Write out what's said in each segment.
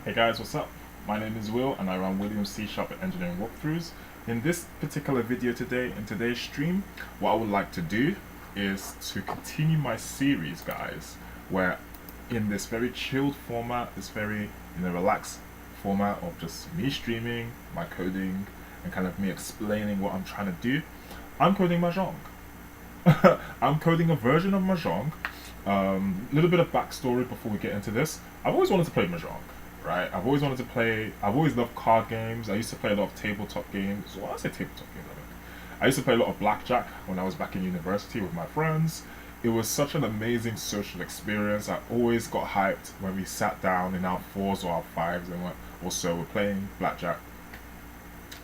Hey guys, what's up? My name is Will and I run Williams C-Sharp and Engineering Walkthroughs. In this particular video today, in today's stream, what I would like to do is to continue my series, guys, where in this very chilled format, this very relaxed format of just me streaming, my coding, and kind of me explaining what I'm trying to do, I'm coding Mahjong. I'm coding a version of Mahjong. Little bit of backstory before we get into this. I've always wanted to play Mahjong, right? I've always loved card games. I used to play a lot of tabletop games. Well, I say tabletop games, I used to play a lot of blackjack when I was back in university with my friends. It was such an amazing social experience. I always got hyped when we sat down in our fours or our fives and we're playing blackjack.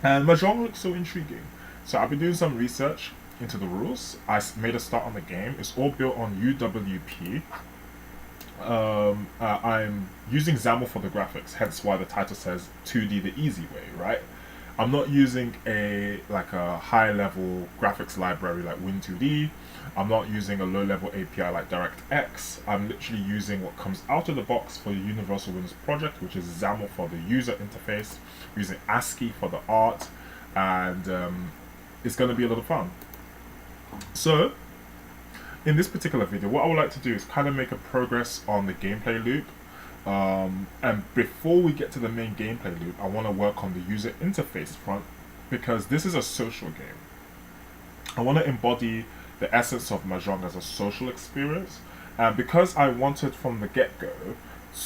And Mahjong looks so intriguing. So I've been doing some research into the rules. I made a start on the game. It's all built on UWP. I'm using XAML for the graphics, hence why the title says 2D the easy way, right? I'm not using a high level graphics library like Win2D. I'm not using a low level API like DirectX. I'm literally using what comes out of the box for the Universal Windows project, which is XAML for the user interface, using ASCII for the art, and it's going to be a lot of fun. So, in this particular video, what I would like to do is kind of make a progress on the gameplay loop. And before we get to the main gameplay loop, I want to work on the user interface front, because this is a social game. I want to embody the essence of Mahjong as a social experience. And because I wanted from the get-go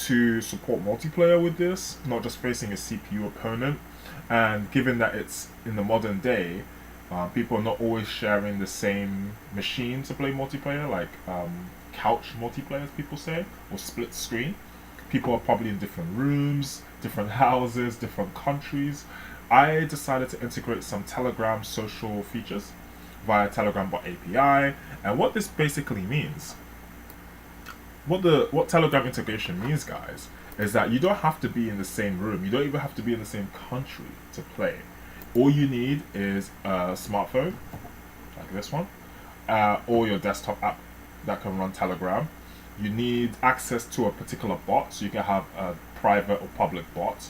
to support multiplayer with this, not just facing a CPU opponent, and given that it's in the modern day, people are not always sharing the same machine to play multiplayer, like couch multiplayer, as people say, or split screen. People are probably in different rooms, different houses, different countries. I decided to integrate some Telegram social features via Telegram.api, and what this basically means, what Telegram integration means, guys, is that you don't have to be in the same room. You don't even have to be in the same country to play. All you need is a smartphone, like this one, or your desktop app that can run Telegram. You need access to a particular bot, so you can have a private or public bot.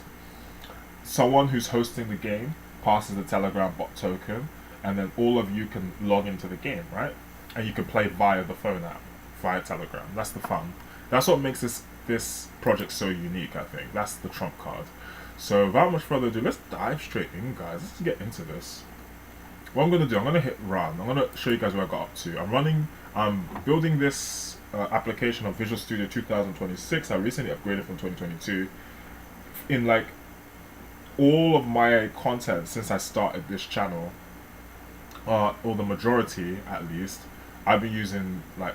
Someone who's hosting the game passes the Telegram bot token, and then all of you can log into the game, right? And you can play via the phone app, via Telegram. That's the fun. That's what makes this project so unique, I think. That's the trump card. So without much further ado, let's dive straight in, guys. Let's get into this. What I'm going to do, I'm going to hit run. I'm going to show you guys where I got up to. I'm building this application of Visual Studio 2026. I recently upgraded from 2022. In like all of my content since I started this channel, or the majority at least, I've been using like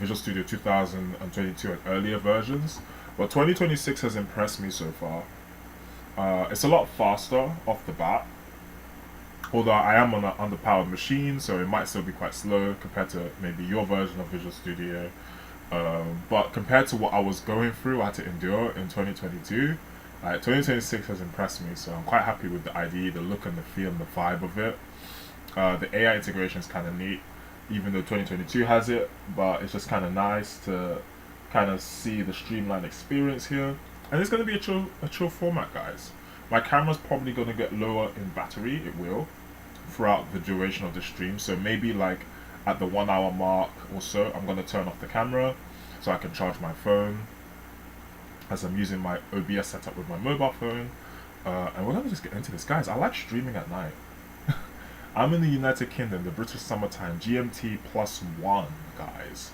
Visual Studio 2022 and earlier versions. But 2026 has impressed me so far. It's a lot faster off the bat, although I am on an underpowered machine, so it might still be quite slow compared to maybe your version of Visual Studio. But compared to what I was going through, I had to endure in 2022, 2026 has impressed me, so I'm quite happy with the IDE, the look and the feel and the vibe of it. The AI integration is kind of neat, even though 2022 has it, but it's just kind of nice to kind of see the streamlined experience here. And it's going to be a chill format, guys. My camera's probably going to get lower in battery, it will, throughout the duration of the stream. So maybe like at the 1 hour mark or so, I'm going to turn off the camera so I can charge my phone, as I'm using my OBS setup with my mobile phone. And we're going to just get into this. Guys, I like streaming at night. I'm in the United Kingdom, the British summertime, GMT +1, guys.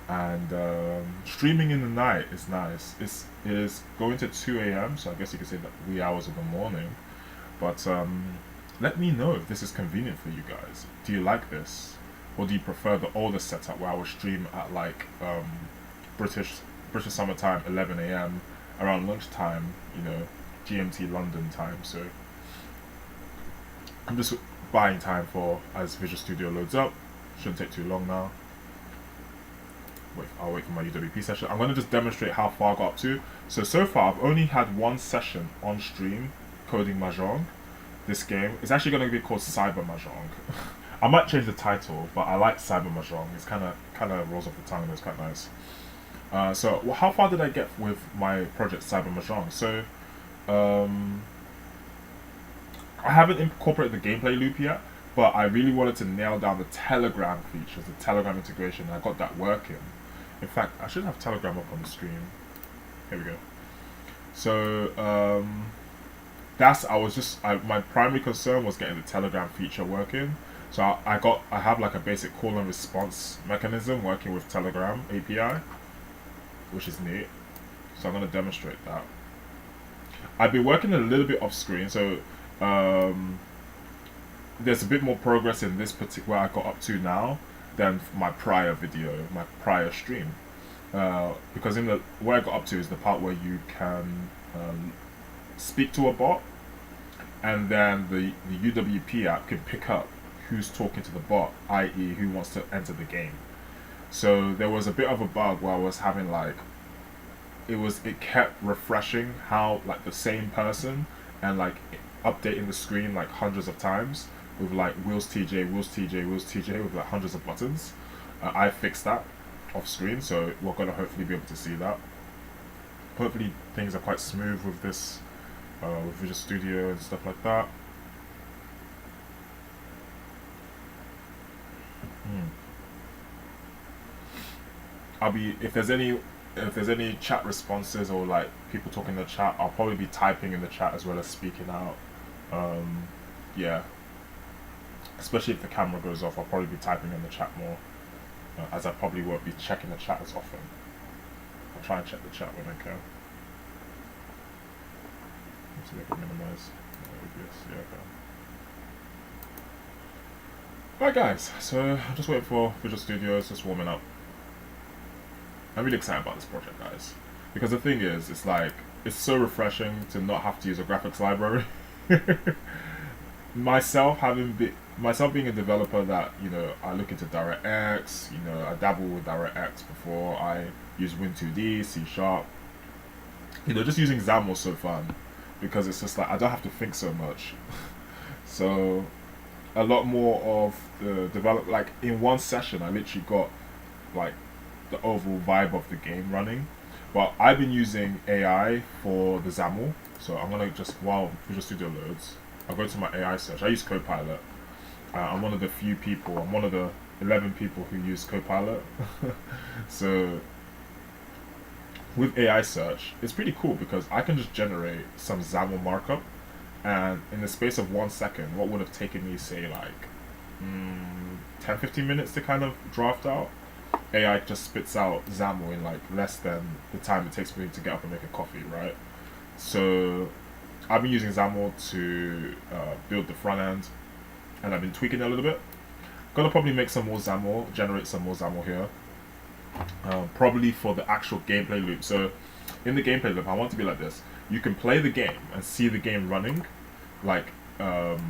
And streaming in the night is nice. It is going to 2 a.m, so I guess you could say that wee hours of the morning. But let me know if this is convenient for you guys. Do you like this? Or do you prefer the older setup where I would stream at like British summertime, 11 a.m, around lunchtime, GMT London time. So I'm just buying time for as Visual Studio loads up. Shouldn't take too long now. I'll wait for my UWP session. I'm going to just demonstrate how far I got up to. So far I've only had one session on stream coding Mahjong. This game is actually going to be called Cyber Mahjong. I might change the title, but I like Cyber Mahjong. It's kind of rolls off the tongue and it's quite nice. So how far did I get with my project Cyber Mahjong? So I haven't incorporated the gameplay loop yet, but I really wanted to nail down the Telegram features, the Telegram integration, and I got that working. In fact, I should have Telegram up on the screen. Here we go. So my primary concern was getting the Telegram feature working. So I have like a basic call and response mechanism working with Telegram API, which is neat. So I'm going to demonstrate that. I've been working a little bit off screen, so there's a bit more progress in this particular where I got up to now than my prior video, my prior stream. Because where I got up to is the part where you can speak to a bot, and then the UWP app can pick up who's talking to the bot, i.e. who wants to enter the game. So there was a bit of a bug where I was having like, it kept refreshing how like the same person and like updating the screen like hundreds of times with like willstj with like hundreds of buttons. I fixed that off screen, so we're gonna hopefully be able to see that. Hopefully things are quite smooth with this, with Visual Studio and stuff like that. If there's any chat responses or like people talking in the chat, I'll probably be typing in the chat as well as speaking out. Yeah, especially if the camera goes off, I'll probably be typing in the chat more, as I probably won't be checking the chat as often. I'll try and check the chat when I can. Let's see if I can minimize OBS. Yeah, okay. Alright guys, so I'm just waiting for Visual Studio, it's just warming up. I'm really excited about this project, guys, because the thing is, it's so refreshing to not have to use a graphics library. myself being a developer that, you know, I look into DirectX, you know, I dabble with DirectX before, I use Win2D, CSharp, you know, just using XAML was so fun because it's just like I don't have to think so much. So a lot more of the like in one session I literally got like the overall vibe of the game running. But I've been using AI for the XAML, so I'm gonna just, while Visual Studio loads, I'll go to my AI search. I use Copilot. I'm one of the few people, I'm one of the 11 people who use Copilot. So with AI search, it's pretty cool because I can just generate some XAML markup, and in the space of 1 second, what would have taken me, say, like 10-15 minutes to kind of draft out, AI just spits out XAML in like less than the time it takes me to get up and make a coffee, right? So I've been using XAML to build the front end, and I've been tweaking it a little bit. Gonna probably make some more XAML, generate some more XAML here, probably for the actual gameplay loop. So in the gameplay loop, I want it to be like this: you can play the game and see the game running, like of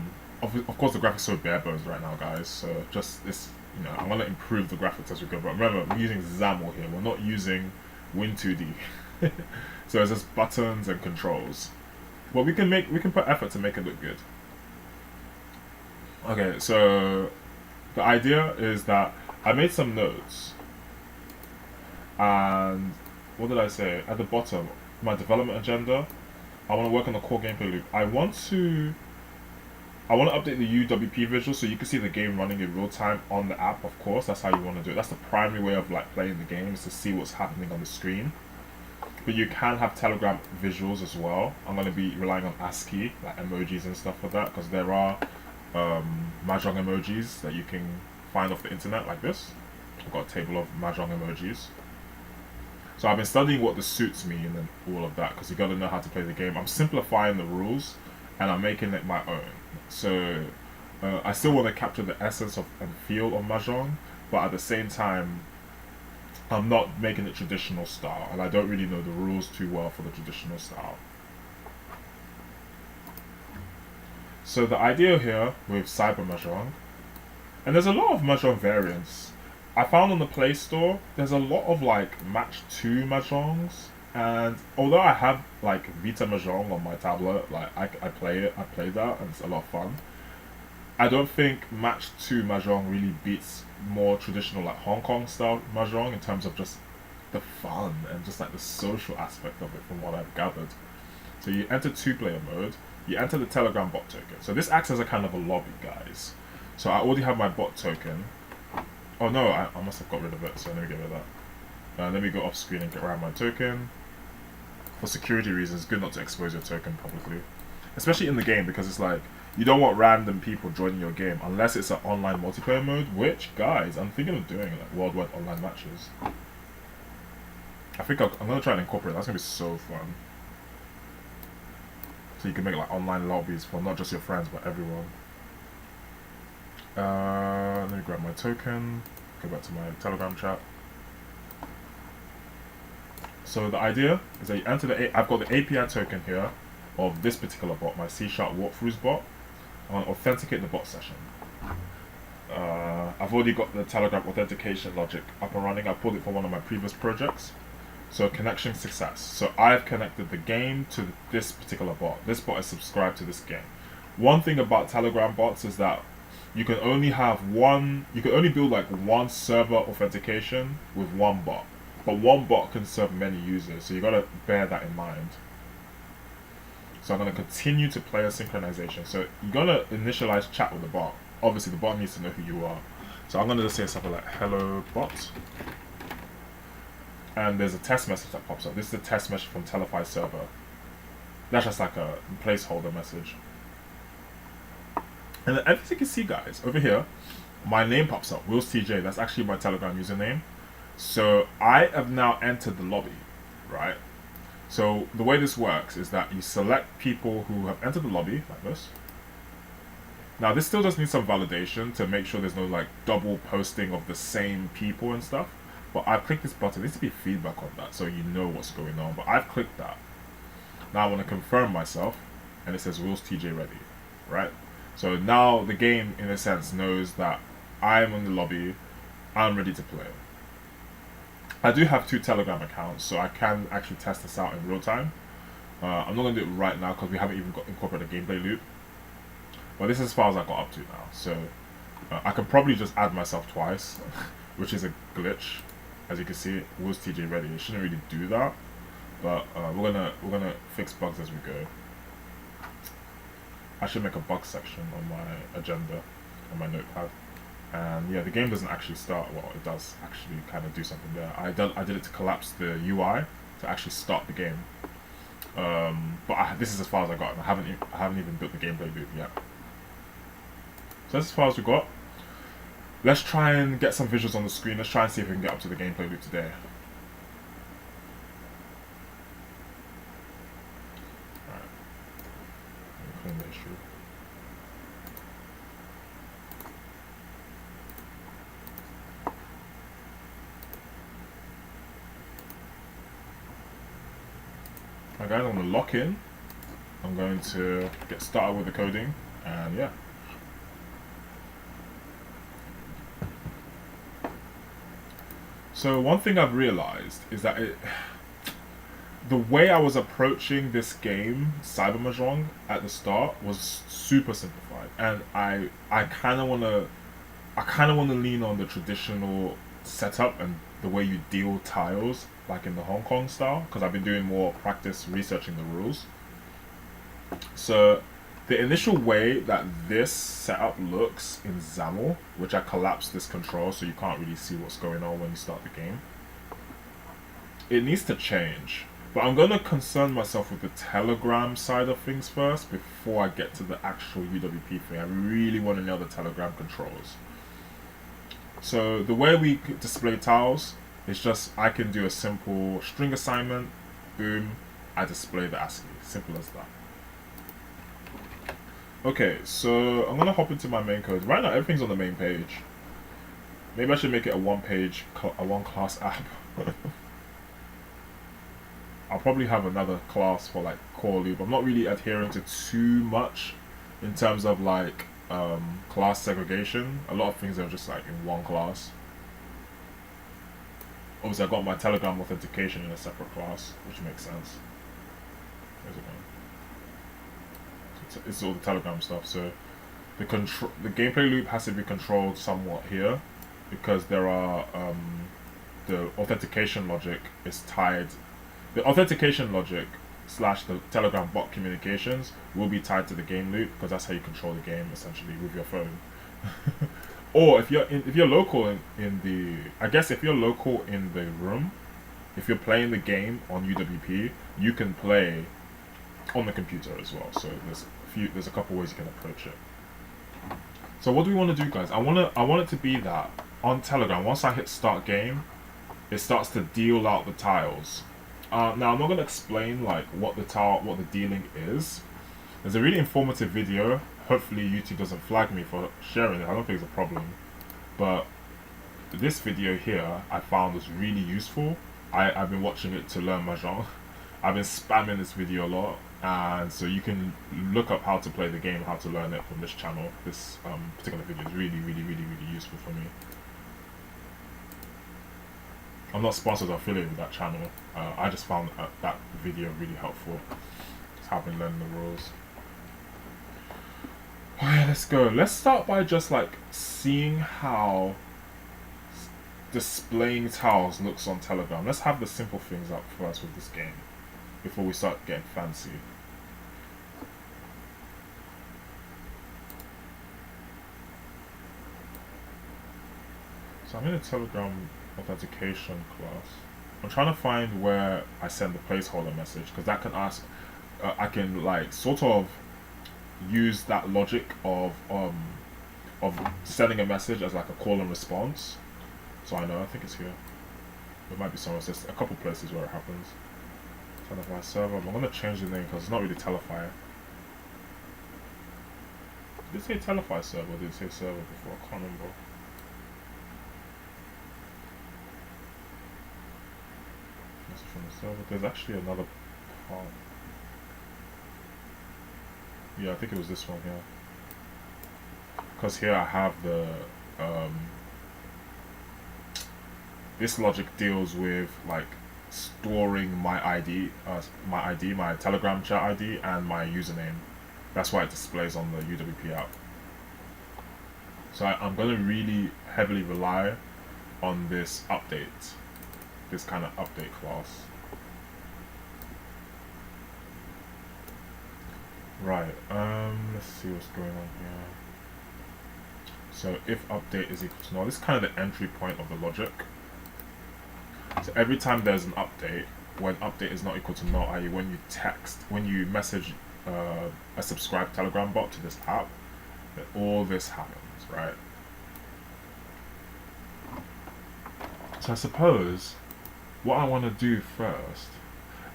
course the graphics are so bare bones right now, guys, so just this, you know, I'm gonna improve the graphics as we go, but remember, we're using XAML here, we're not using Win2D. So it's just buttons and controls, but we can put effort to make it look good. Okay, so the idea is that I made some notes, and what did I say at the bottom? My development agenda, I want to work on the core gameplay loop. I want to update the UWP visual so you can see the game running in real time on the app. Of course, that's how you want to do it. That's the primary way of like playing the game, is to see what's happening on the screen. But you can have Telegram visuals as well. I'm going to be relying on ASCII, like emojis and stuff for that, because there are Mahjong emojis that you can find off the internet like this. I've got a table of Mahjong emojis. So I've been studying what the suits me and then all of that, because you got to know how to play the game. I'm simplifying the rules and I'm making it my own. So I still want to capture the essence of and feel of Mahjong, but at the same time, I'm not making it traditional style, and I don't really know the rules too well for the traditional style. So the idea here with Cyber Mahjong, and there's a lot of Mahjong variants. I found on the Play Store, there's a lot of like Match 2 Mahjongs, and although I have like Vita Mahjong on my tablet, like I play that, and it's a lot of fun. I don't think Match 2 Mahjong really beats more traditional like Hong Kong style Mahjong in terms of just the fun and just like the social aspect of it, from what I've gathered. So you enter 2-player mode, you enter the Telegram bot token. So this acts as a kind of a lobby, guys. So I already have my bot token. Oh no, I must have got rid of it, so let me get rid of that. Let me go off screen and get rid of my token. For security reasons, it's good not to expose your token publicly. Especially in the game, because it's like, you don't want random people joining your game unless it's an online multiplayer mode, which, guys, I'm thinking of doing like worldwide online matches. I think I'm going to try and incorporate. That's going to be so fun. So you can make like online lobbies for not just your friends, but everyone. Let me grab my token, go back to my Telegram chat. So the idea is that you enter I've got the API token here of this particular bot, my CSharp walkthroughs bot. I want to authenticate the bot session. I've already got the Telegram authentication logic up and running. I pulled it from one of my previous projects. So connection success. So I've connected the game to this particular bot. This bot is subscribed to this game. One thing about Telegram bots is that you can only build like one server authentication with one bot. But one bot can serve many users, so you gotta bear that in mind. So I'm gonna continue to player synchronization. So you're gonna initialize chat with the bot. Obviously the bot needs to know who you are. So I'm gonna just say something like hello bot. And there's a test message that pops up. This is a test message from Telefy server. That's just like a placeholder message. And then as you can see, guys, over here, my name pops up, willstj. That's actually my Telegram username. So I have now entered the lobby, right? So the way this works is that you select people who have entered the lobby, like this. Now this still does need some validation to make sure there's no like double posting of the same people and stuff. But I've clicked this button. There needs to be feedback on that so you know what's going on. But I've clicked that. Now I want to confirm myself, and it says willstj ready, right? So now the game, in a sense, knows that I'm in the lobby, I'm ready to play. I do have 2 Telegram accounts, so I can actually test this out in real time. I'm not going to do it right now because we haven't even incorporated a gameplay loop. But this is as far as I got up to now. So I can probably just add myself twice, which is a glitch. As you can see, willstj ready. It shouldn't really do that, but we're gonna fix bugs as we go. I should make a bug section on my agenda, on my notepad. And yeah, the game doesn't actually start. Well, it does actually kind of do something there. I did it to collapse the UI to actually start the game. But this is as far as I got. And I haven't even built the gameplay loop yet. So that's as far as we got. Let's try and get some visuals on the screen. Let's try and see if we can get up to the gameplay loop today. Alright. Clean the issue. Alright guys, I'm going to lock in. I'm going to get started with the coding, and yeah. So one thing I've realized is that the way I was approaching this game, Cyber Mahjong, at the start was super simplified, and I kind of want to lean on the traditional setup and the way you deal tiles, like in the Hong Kong style, because I've been doing more practice researching the rules. So the initial way that this setup looks in XAML, which I collapsed this control so you can't really see what's going on when you start the game, it needs to change. But I'm going to concern myself with the Telegram side of things first before I get to the actual UWP thing. I really want to know the Telegram controls. So the way we display tiles is just, I can do a simple string assignment, boom, I display the ASCII. Simple as that. Okay, so I'm gonna hop into my main code. Right now, everything's on the main page. Maybe I should make it a one class app. I'll probably have another class for like core loop. I'm not really adhering to too much in terms of like class segregation. A lot of things are just like in one class. Obviously, I got my Telegram authentication in a separate class, which makes sense. Where's it going? It's all the Telegram stuff. So the gameplay loop has to be controlled somewhat here, because there are the authentication logic is tied. The authentication logic slash the Telegram bot communications will be tied to the game loop, because that's how you control the game essentially with your phone. Or if you're local in the, I guess if you're local in the room, if you're playing the game on UWP, you can play on the computer as well. So there's a couple ways you can approach it. So what do we want to do, guys? I want it to be that on Telegram, once I hit start game, it starts to deal out the tiles. Now I'm not gonna explain like what the dealing is. There's a really informative video. Hopefully YouTube doesn't flag me for sharing it. I don't think it's a problem. But this video here I found was really useful. I've been watching it to learn Mahjong. I've been spamming this video a lot, and so you can look up how to play the game, how to learn it from this channel. This particular video is really useful for me. I'm not sponsored or affiliated with that channel. I just found that video really helpful. Just have been learning the rules. Alright, let's go. Let's start by just like seeing how displaying tiles looks on Telegram. Let's have the simple things up first with this game before we start getting fancy. So I'm in a Telegram authentication class. I'm trying to find where I send the placeholder message, because that can ask, I can like sort of use that logic of sending a message as like a call and response. So I think it's here. It might be somewhere. There's a couple places where it happens. Telefy server. I'm gonna change the name because it's not really Telefy. Did it say Telefy server or did it say server before? I can't remember. This is from the server. There's actually another part. Yeah, I think it was this one here. Because here I have the this logic deals with like storing my ID, my Telegram chat ID, and my username. That's why it displays on the UWP app. So I'm going to really heavily rely on this update, this kind of update class. Right, let's see what's going on here. So if update is equal to null, this is kind of the entry point of the logic. So every time there's an update, when update is not equal to null, i.e. when you message a subscribed Telegram bot to this app, then all this happens, right? So I suppose what I want to do first,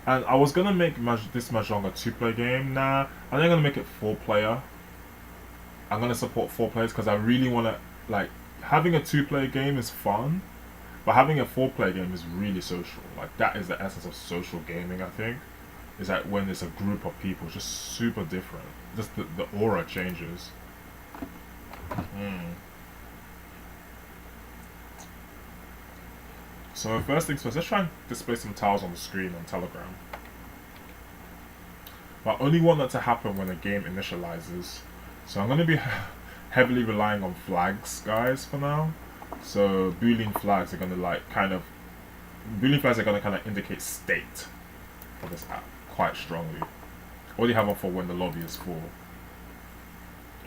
and I was going to make this Mahjong a 2-player game. Nah, I think I'm going to make it 4-player. I'm going to support 4 players because I really want to, like, having a 2-player game is fun, but having a 4-player game is really social. Like, that is the essence of social gaming, I think. Is that when it's a group of people, it's just super different. Just the aura changes. So first things first, let's try and display some tiles on the screen on Telegram. But I only want that to happen when the game initializes. So I'm going to be heavily relying on flags, guys, for now. So Boolean flags are going to indicate state for this app quite strongly. Already have one for when the lobby is full.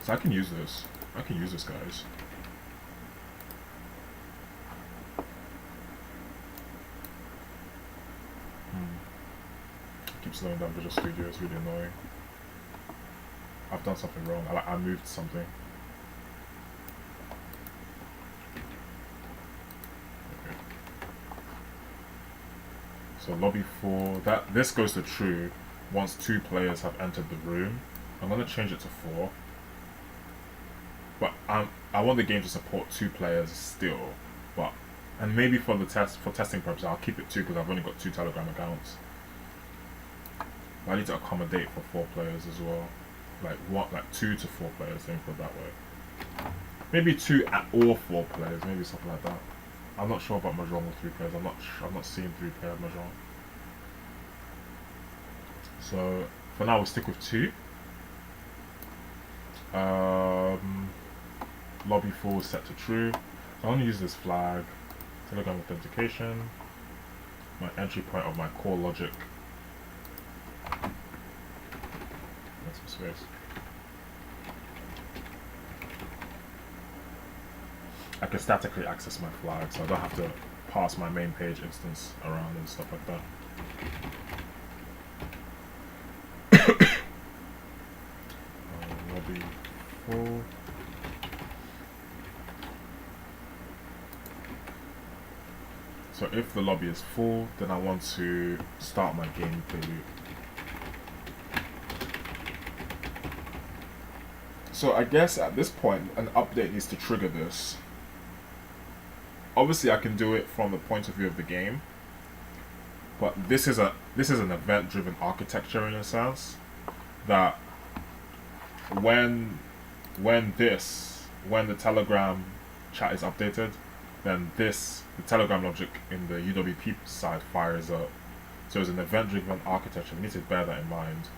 So I can use this. Guys. Keep slowing down Visual Studio, it's really annoying. I've done something wrong. I moved something. Okay. So lobby 4. This goes to true once 2 players have entered the room. I'm gonna change it to 4. But I want the game to support 2 players still. And maybe for testing purposes, I'll keep it 2 because I've only got 2 Telegram accounts. I need to accommodate for 4 players as well. Like 2 to 4 players, think of it that way. Maybe 2 or 4 players, maybe something like that. I'm not sure about Mahjong with 3 players. I'm not seeing 3-player Mahjong. So for now we'll stick with 2. Lobby 4 is set to true. So I'm going to use this flag, Telegram authentication, my entry point of my core logic. space. I can statically access my flag, so I don't have to pass my main page instance around and stuff like that. Lobby full. So if the lobby is full, then I want to start my gameplay loop. So I guess at this point, an update needs to trigger this. Obviously, I can do it from the point of view of the game, but this is an event-driven architecture in a sense that when the Telegram chat is updated, then the Telegram logic in the UWP side fires up. So it's an event-driven architecture. We need to bear that in mind.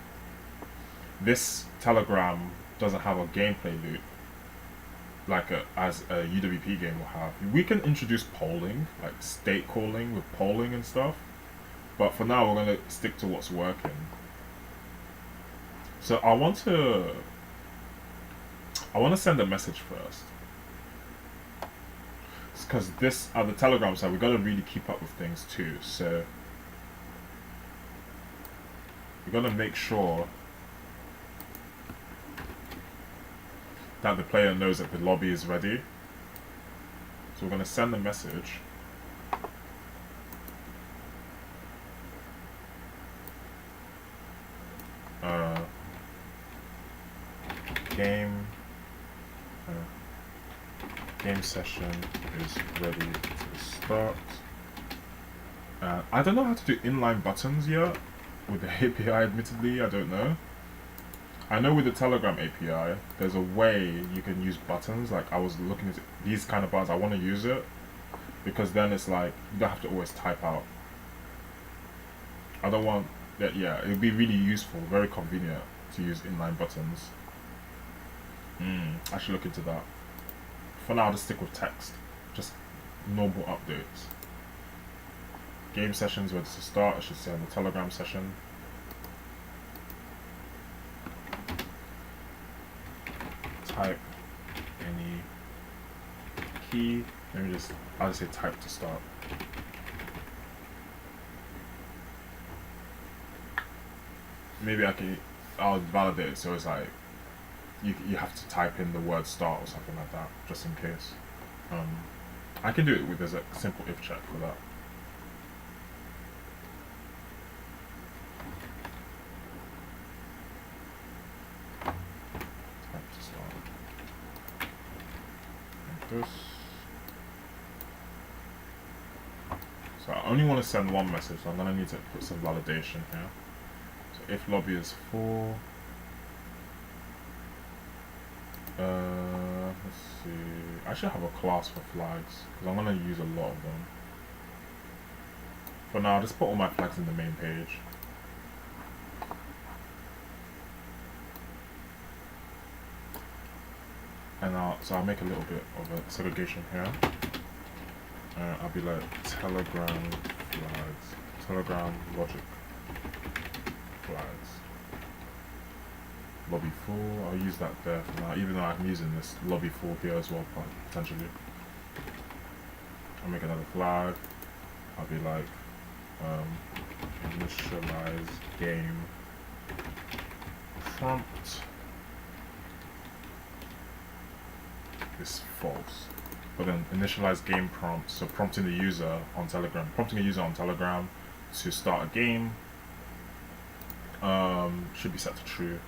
This Telegram doesn't have a gameplay loop like as a UWP game will have. We can introduce polling, like state calling with polling and stuff, but for now we're going to stick to what's working. So I want to send a message first, because this at the Telegram side we got to really keep up with things too. So we got to make sure that the player knows that the lobby is ready. So we're going to send a message. Game session is ready to start. I don't know how to do inline buttons yet with the API, admittedly, I don't know. I know with the Telegram API, there's a way you can use buttons. Like I was looking at these kind of buttons, I want to use it, because then it's like, you don't have to always type out. I don't want that, yeah, it would be really useful, very convenient to use inline buttons. I should look into that. For now, I'll just stick with text, just normal updates. Game sessions ready to start, I should say on the Telegram session. Type any key. I'll just say type to start. Maybe I'll validate it so it's like you have to type in the word start or something like that, just in case. I can do it with a simple if check for that. Type to start. Like this. So I only want to send one message, so I'm going to need to put some validation here. So if lobby is full, let's see, I should have a class for flags, because I'm going to use a lot of them. For now, I'll just put all my flags in the main page. And so I'll make a little bit of a segregation here. I'll be like Telegram flags, Telegram logic flags. Lobby full, I'll use that there for now, even though I'm using this lobby full here as well, potentially. I'll make another flag. I'll be like initialize game prompt is false. But then initialize game prompt, so prompting a user on Telegram to start a game, should be set to true.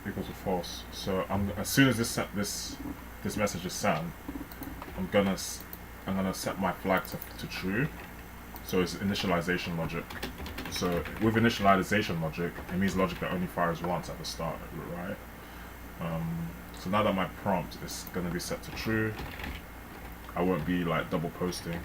Equals to false. So as soon as this message is sent, I'm gonna set my flag to true. So it's initialization logic. So with initialization logic, it means logic that only fires once at the start, right? So now that my prompt is gonna be set to true, I won't be like double posting.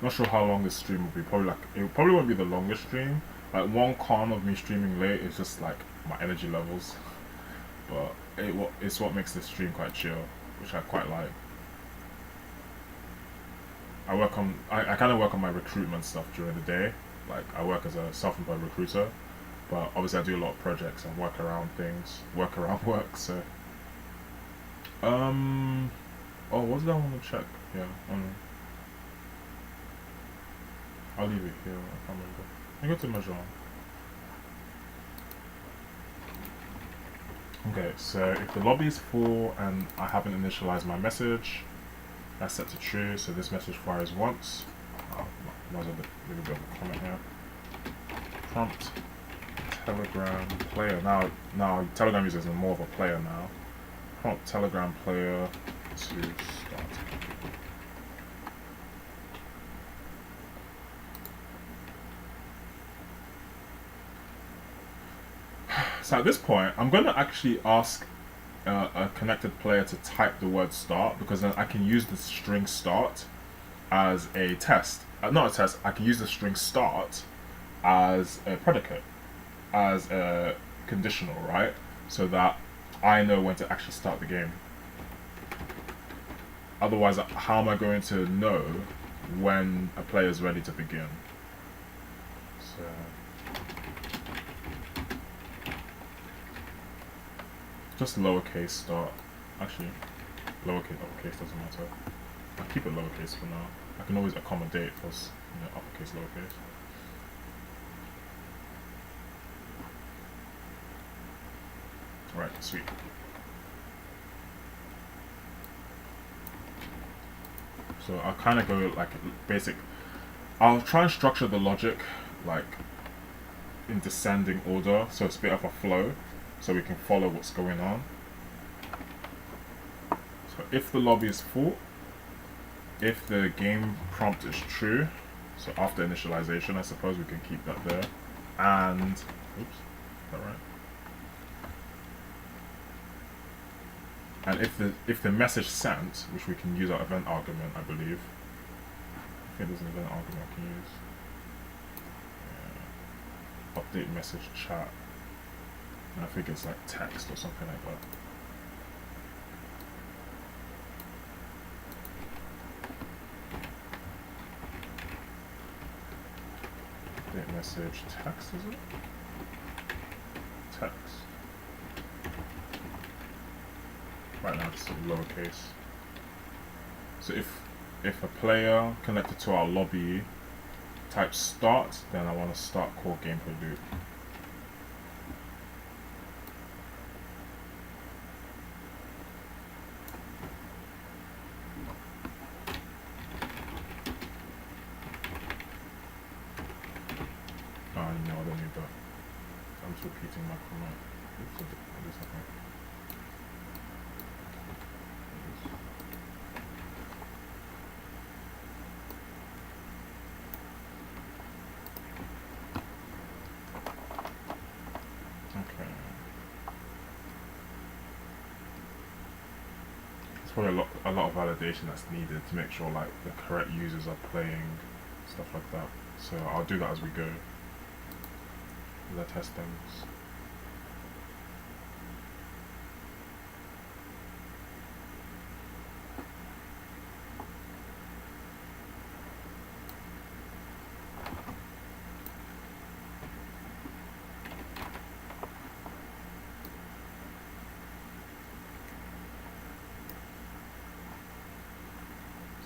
Not sure how long this stream will be. Probably like it probably won't be the longest stream. Like one con of me streaming late is just like my energy levels, but it's what makes this stream quite chill, which I quite like. I kind of work on my recruitment stuff during the day. Like I work as a self-employed recruiter, but obviously I do a lot of projects and work around things, work around work. So, oh, what did I want to check? Yeah, I'll leave it here. I can't remember. I go to Mahjong. Okay, so if the lobby is full and I haven't initialized my message, that's set to true. So this message fires once. Might as well leave a bit of a comment here. Prompt Telegram player. Now Telegram users are more of a player now. Prompt Telegram player to start. So at this point, I'm going to actually ask a connected player to type the word start, because then I can use the string start as a test. Not a test, I can use the string start as a predicate, as a conditional, right? So that I know when to actually start the game. Otherwise, how am I going to know when a player is ready to begin? So just lowercase start. Actually, lowercase, uppercase doesn't matter. I'll keep it lowercase for now. I can always accommodate for uppercase, lowercase. Right, sweet. So I'll kind of go like basic. I'll try and structure the logic like in descending order, so it's a bit of a flow, so we can follow what's going on. So if the lobby is full, if the game prompt is true, so after initialization, I suppose we can keep that there. And, oops, is that right? And if the message sent, which we can use our event argument, I believe. I think there's an event argument I can use. Yeah. Update message chat. And I think it's like text or something like that. Update message text, is it? Text. Right now it's lowercase. So if a player connected to our lobby types start, then I want to start core gameplay loop. Oh no, I don't need that. I'm just repeating my command. Oops, I did something. Probably a lot of validation that's needed to make sure like the correct users are playing, stuff like that. So I'll do that as we go. The testings.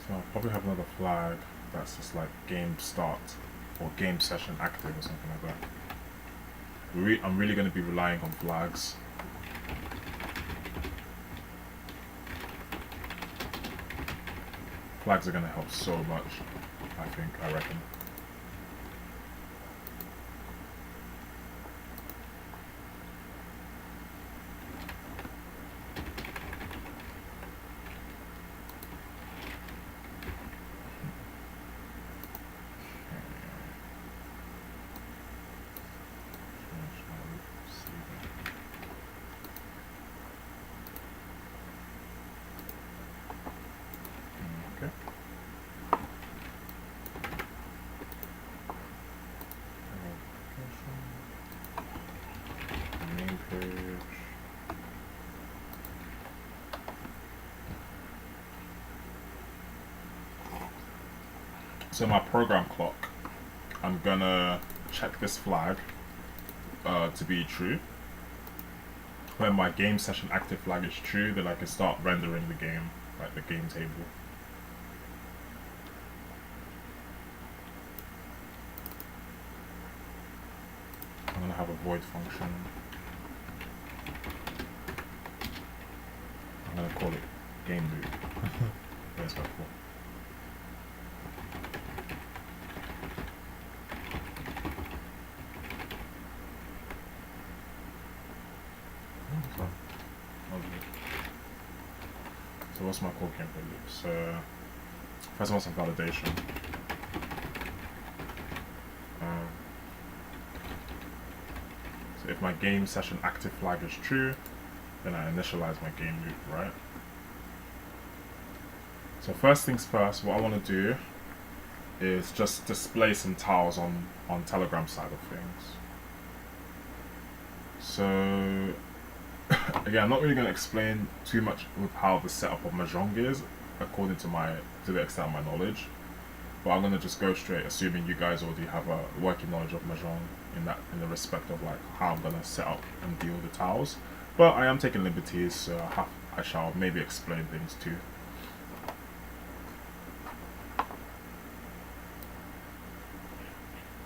So I'll probably have another flag that's just like game start or game session active or something like that. I'm really going to be relying on flags. Flags are going to help so much, I reckon. page. So my program clock, I'm gonna check this flag to be true. When my game session active flag is true, then I can start rendering the game, like the game table. I'm gonna have a void function. I'm gonna call it game loop. Very helpful. So what's my core gameplay loop? So first one, some validation. So if my game session active flag is true, then I initialize my game loop, right? So first things first, what I want to do is just display some tiles on Telegram side of things. So again, I'm not really going to explain too much with how the setup of Mahjong is, according to the extent of my knowledge. But I'm going to just go straight, assuming you guys already have a working knowledge of Mahjong in the respect of like how I'm going to set up and deal with the tiles. But I am taking liberties, so I shall maybe explain things too.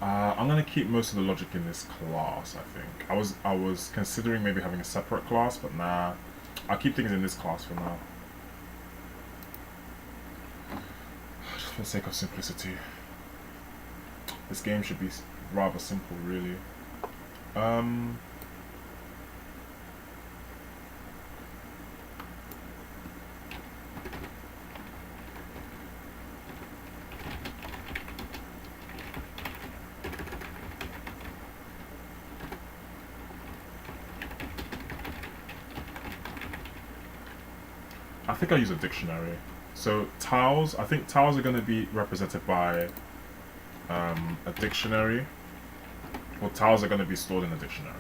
I'm gonna keep most of the logic in this class. I think I was considering maybe having a separate class, but nah, I'll keep things in this class for now, just for the sake of simplicity. This game should be rather simple, really. I think I use a dictionary. So tiles, I think tiles are going to be represented by a dictionary. Or tiles are going to be stored in a dictionary.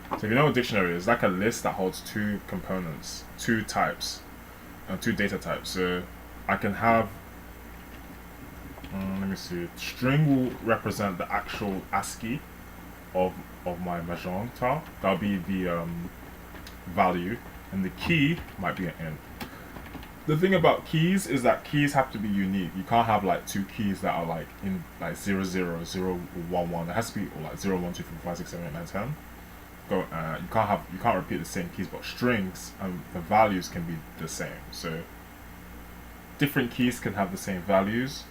So if you know what a dictionary is, like a list that holds two components, two types, two data types. So I can have, let me see, string will represent the actual ASCII of my Mahjong tile. That'll be the value, and the key might be an int. The thing about keys is that keys have to be unique. You can't have like two keys that are like in like 0, 0, 0, 1, 1. It has to be like 0, 1, 2, 3, 4, 5, 6, 7, 8, 9, 10. You can't repeat the same keys, but strings and the values can be the same. So different keys can have the same values,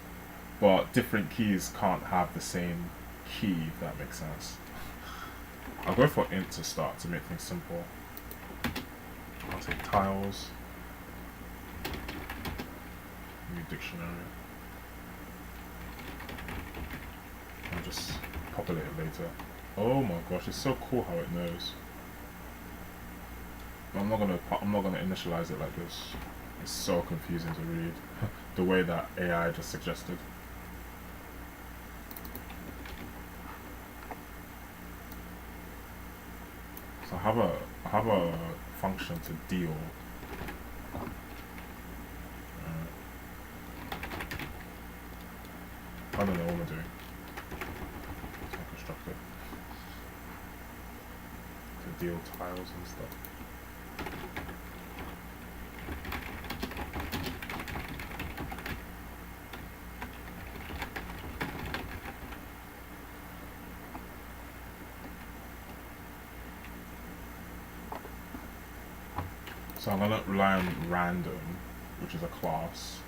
but different keys can't have the same key, if that makes sense. I'll go for int to start to make things simple. I'll take tiles. New dictionary. I'll just populate it later. Oh my gosh, it's so cool how it knows. I'm not gonna initialize it like this. It's so confusing to read. The way that AI just suggested. So I have a function to deal. I don't know what we're doing. It's not constructor. To deal tiles and stuff. So I'm gonna rely on random, which is a class.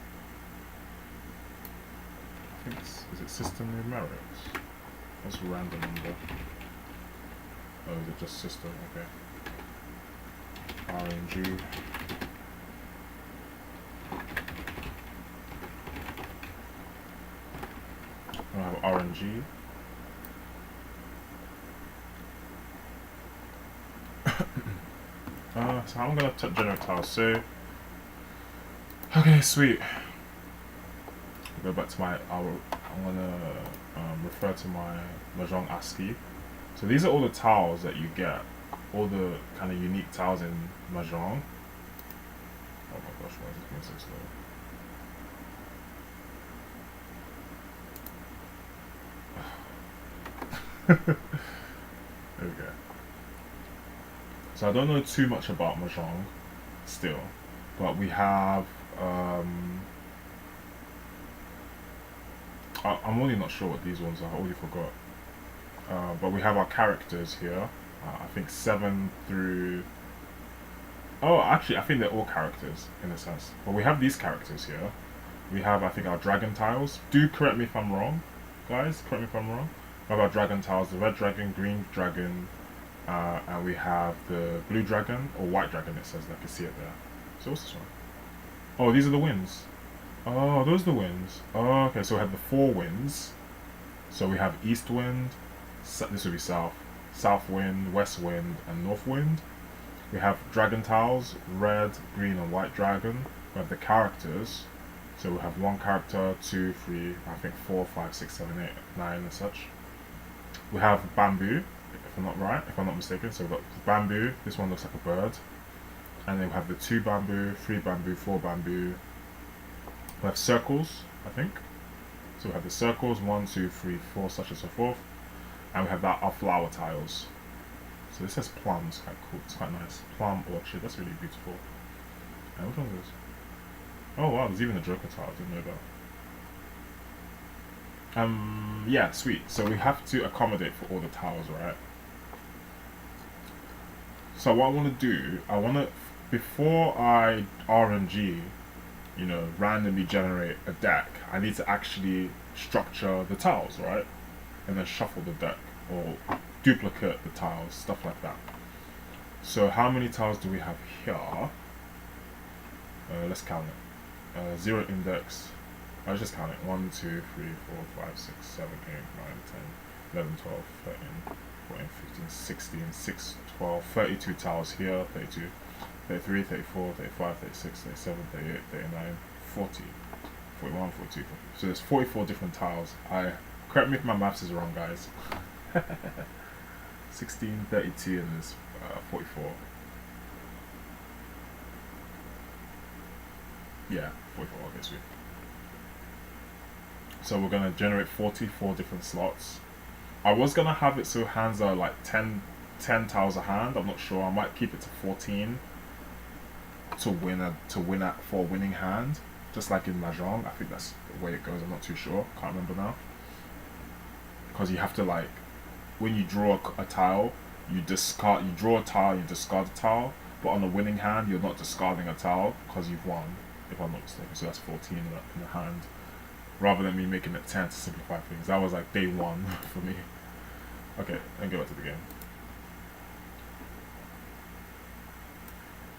I think is it system numerics? What's random number? Oh, is it just system? Okay. RNG. I have RNG. So I'm gonna generate tiles. So, okay, sweet. Go back to I'm gonna refer to my Mahjong ASCII. So these are all the tiles that you get all the kind of unique tiles in Mahjong. Oh my gosh, why is it going so slow? There we go. So I don't know too much about Mahjong still, but we have I'm really not sure what these ones are. I already forgot. But we have our characters here. I think 7 through. Oh, actually, I think they're all characters in a sense. But we have these characters here. We have, I think, our dragon tiles. Do correct me if I'm wrong, guys. Correct me if I'm wrong. We have our dragon tiles: the red dragon, green dragon, and we have the blue dragon or white dragon. It says, I can see it there. So what's this one? Oh, these are the winds. Oh, those are the winds. Oh, okay. So we have the 4 winds. So we have east wind. This would be south. South wind, west wind, and north wind. We have dragon tiles, red, green, and white dragon. We have the characters. So we have 1 character, 2, 3, I think 4, 5, 6, 7, 8, 9, and such. We have bamboo, if I'm not mistaken. So we've got bamboo. This one looks like a bird. And then we have the 2 bamboo, 3 bamboo, 4 bamboo. We have circles, I think. So we have the circles, 1, 2, 3, 4, such and so forth. And we have our flower tiles. So this says plum, it's quite cool, it's quite nice. Plum orchard, that's really beautiful. And which one is this? Oh wow, there's even a Joker tile, I didn't know that. Yeah, sweet. So we have to accommodate for all the tiles, right? So what I want to do, before I RNG, randomly generate a deck, I need to actually structure the tiles, right? And then shuffle the deck, or duplicate the tiles, stuff like that. So how many tiles do we have here? Let's count it. 0 index. Let's just count it. 1, 2, 3, 4, 5, 6, 7, 8, 9, 10, 11, 12, 13, 14, 15, 16, 6, 12, 32 tiles here, 32, 33, 34, 35, 36, 37, 38, 39, 40, 41, 42. So there's 44 different tiles. Correct me if my maths is wrong, guys. 16, 32, and there's 44. Yeah, 44, okay, sweet. So we're going to generate 44 different slots. I was going to have it so hands are like 10 tiles a hand. I'm not sure. I might keep it to 14 to win for a winning hand. Just like in Mahjong. I think that's the way it goes. I'm not too sure. Can't remember now. Because you have to, like, when you draw a tile, you draw a tile, you discard a tile, but on a winning hand, you're not discarding a tile because you've won, if I'm not mistaken. So that's 14 in the hand, rather than me making it 10 to simplify things. That was like day 1 for me. Okay, and go back to the game.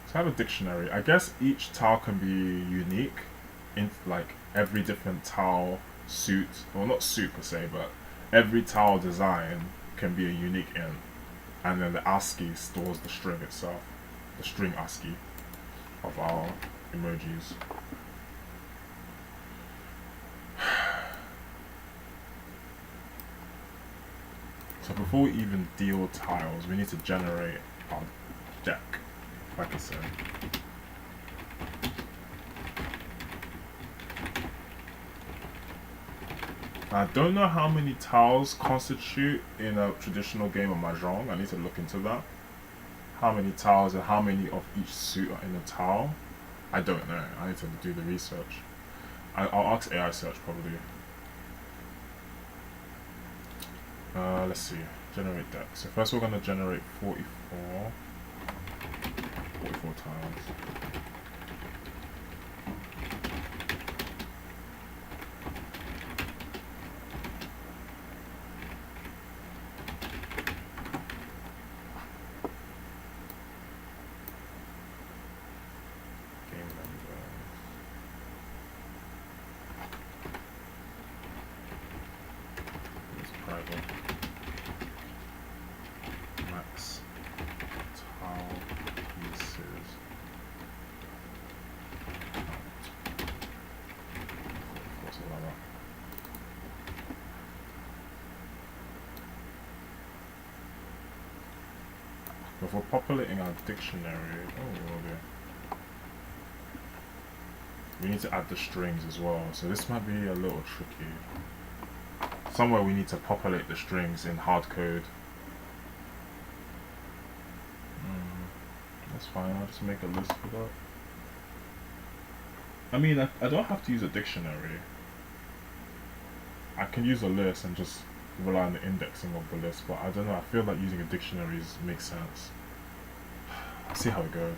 So I have a dictionary. I guess each tile can be unique in, like, every different tile suit, well, not suit per se, but every tile design can be a unique int, and then the ASCII stores the string itself, the string ASCII of our emojis. So before we even deal tiles, we need to generate our deck, like I said. I don't know how many tiles constitute in a traditional game of Mahjong. I need to look into that. How many tiles and how many of each suit are in a tile? I don't know. I need to do the research. I'll ask AI search probably. Let's see. Generate deck. So first we're going to generate 44 tiles. Max tile pieces. Before populating our dictionary, oh, okay. We need to add the strings as well, so this might be a little tricky. Somewhere we need to populate the strings in hardcode. That's fine, I'll just make a list for that. I mean, I don't have to use a dictionary. I can use a list and just rely on the indexing of the list, but I don't know, I feel like using a dictionary makes sense. I'll see how it goes.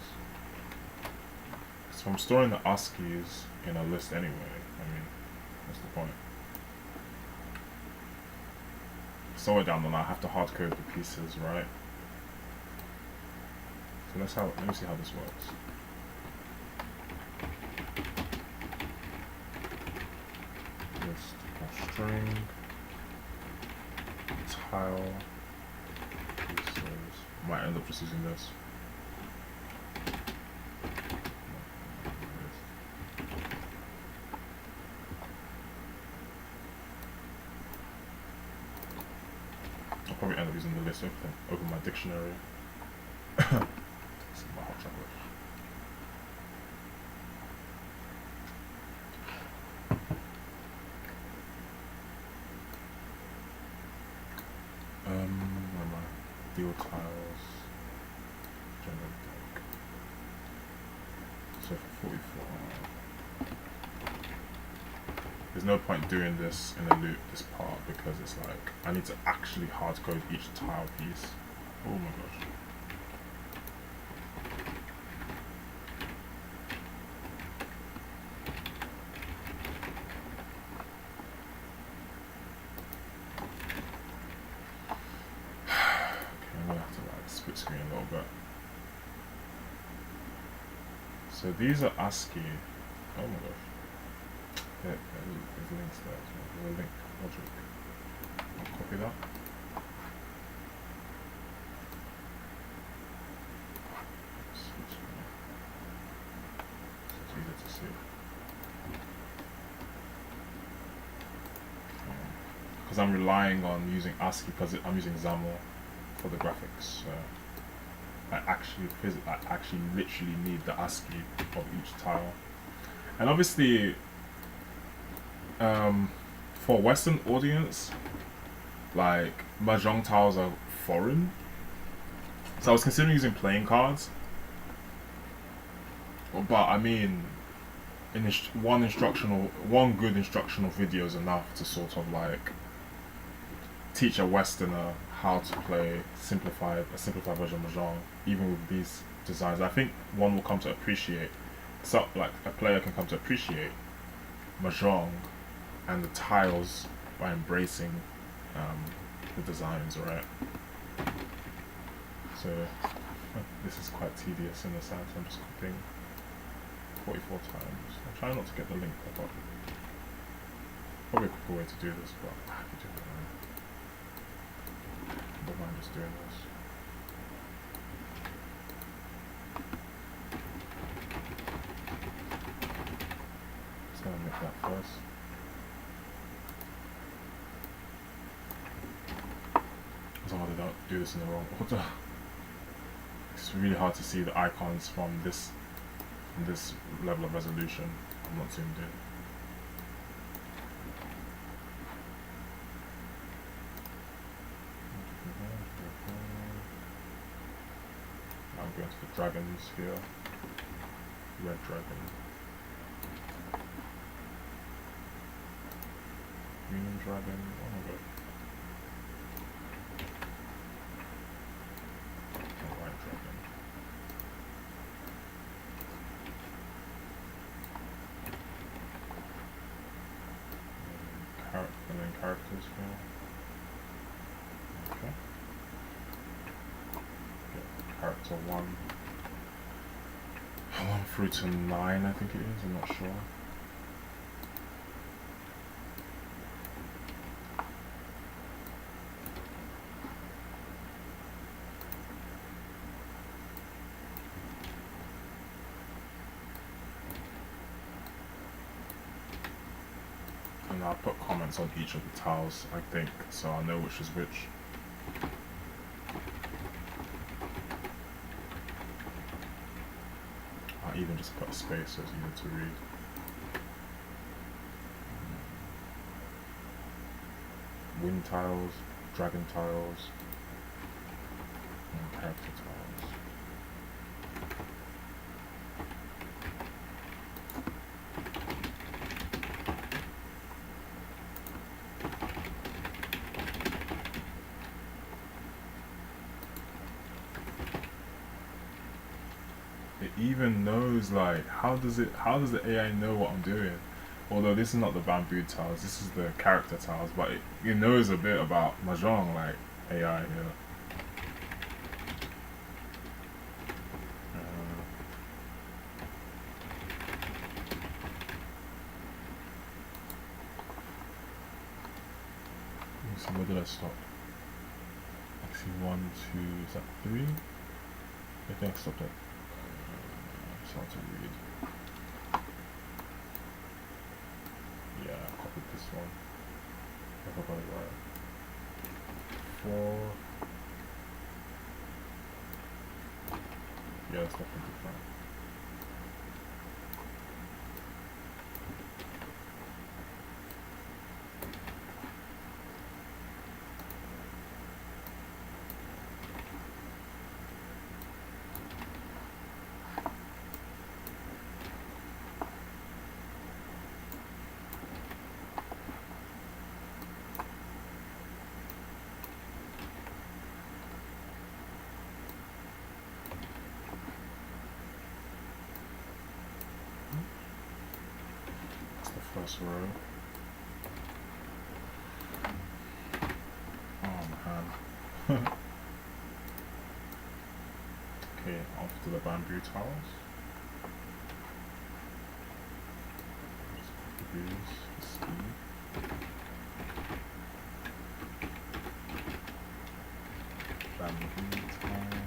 So I'm storing the ASCIIs in a list anyway. I mean, what's the point? Somewhere down the line I have to hardcode the pieces, right? So let me see how this works. List of string, tile, pieces. Might end up just using this. I'll probably end up using the list open my dictionary. This is my hot chocolate. Where am I? Deal tiles. Generate deck. So for 44. There's no point doing this in a loop, this part, because it's like I need to actually hardcode each tile piece. Oh my gosh. Okay, I'm gonna have to like split screen a little bit. So these are ASCII. Oh my gosh. Yeah, there's links there as well. There's a link logic. I'll copy that. So it's easier to see. Because I'm relying on using ASCII because I'm using XAML for the graphics. I actually literally need the ASCII of each tile. And obviously, for Western audience, like Mahjong tiles are foreign. So I was considering using playing cards, but I mean, one good instructional video is enough to sort of like teach a Westerner how to play a simplified version of Mahjong, even with these designs. I think one will come to appreciate, so like a player can come to appreciate Mahjong and the tiles by embracing the designs, right? So this is quite tedious in a sense. I'm just copying 44 times. I'm trying not to get the link pop up. Probably a quicker way to do this, but I have to do it now. Don't mind just doing this. Just gonna make that first. I don't do this in the wrong order. It's really hard to see the icons from this level of resolution. I'm not zoomed in. I'm going to the dragons here. Red dragon. Green dragon. Oh my god. And then characters here. Okay. Yeah, character 1 through to 9, I think it is, I'm not sure. And I'll put comments on each of the tiles, I think, so I'll know which is which. might even just put a space so it's easier to read. Wind tiles, dragon tiles, and character tiles. It even knows, like, how does the AI know what I'm doing? Although this is not the bamboo tiles, this is the character tiles, but it knows a bit about Mahjong, like AI here. So where did I stop? Actually, 1, 2, is that 3? I think I stopped at. It's hard to read. Yeah, I copied this one. If I got it right. 4. Yeah, that's definitely fine. First row. Oh man. Okay, off to the bamboo tiles. Just copy these for speed. Bamboo tiles.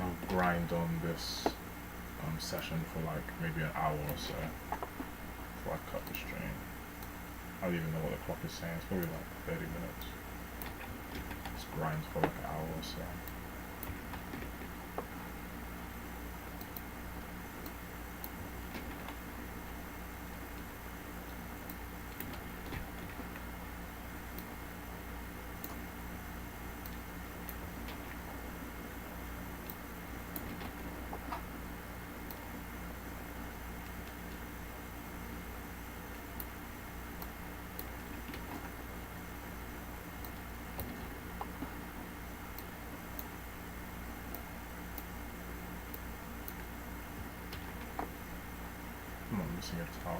I'll grind on this session for like maybe an hour or so before I cut the stream. I don't even know what the clock is saying. It's probably like 30 minutes. Just grind for like an hour or so. I'm missing a towel.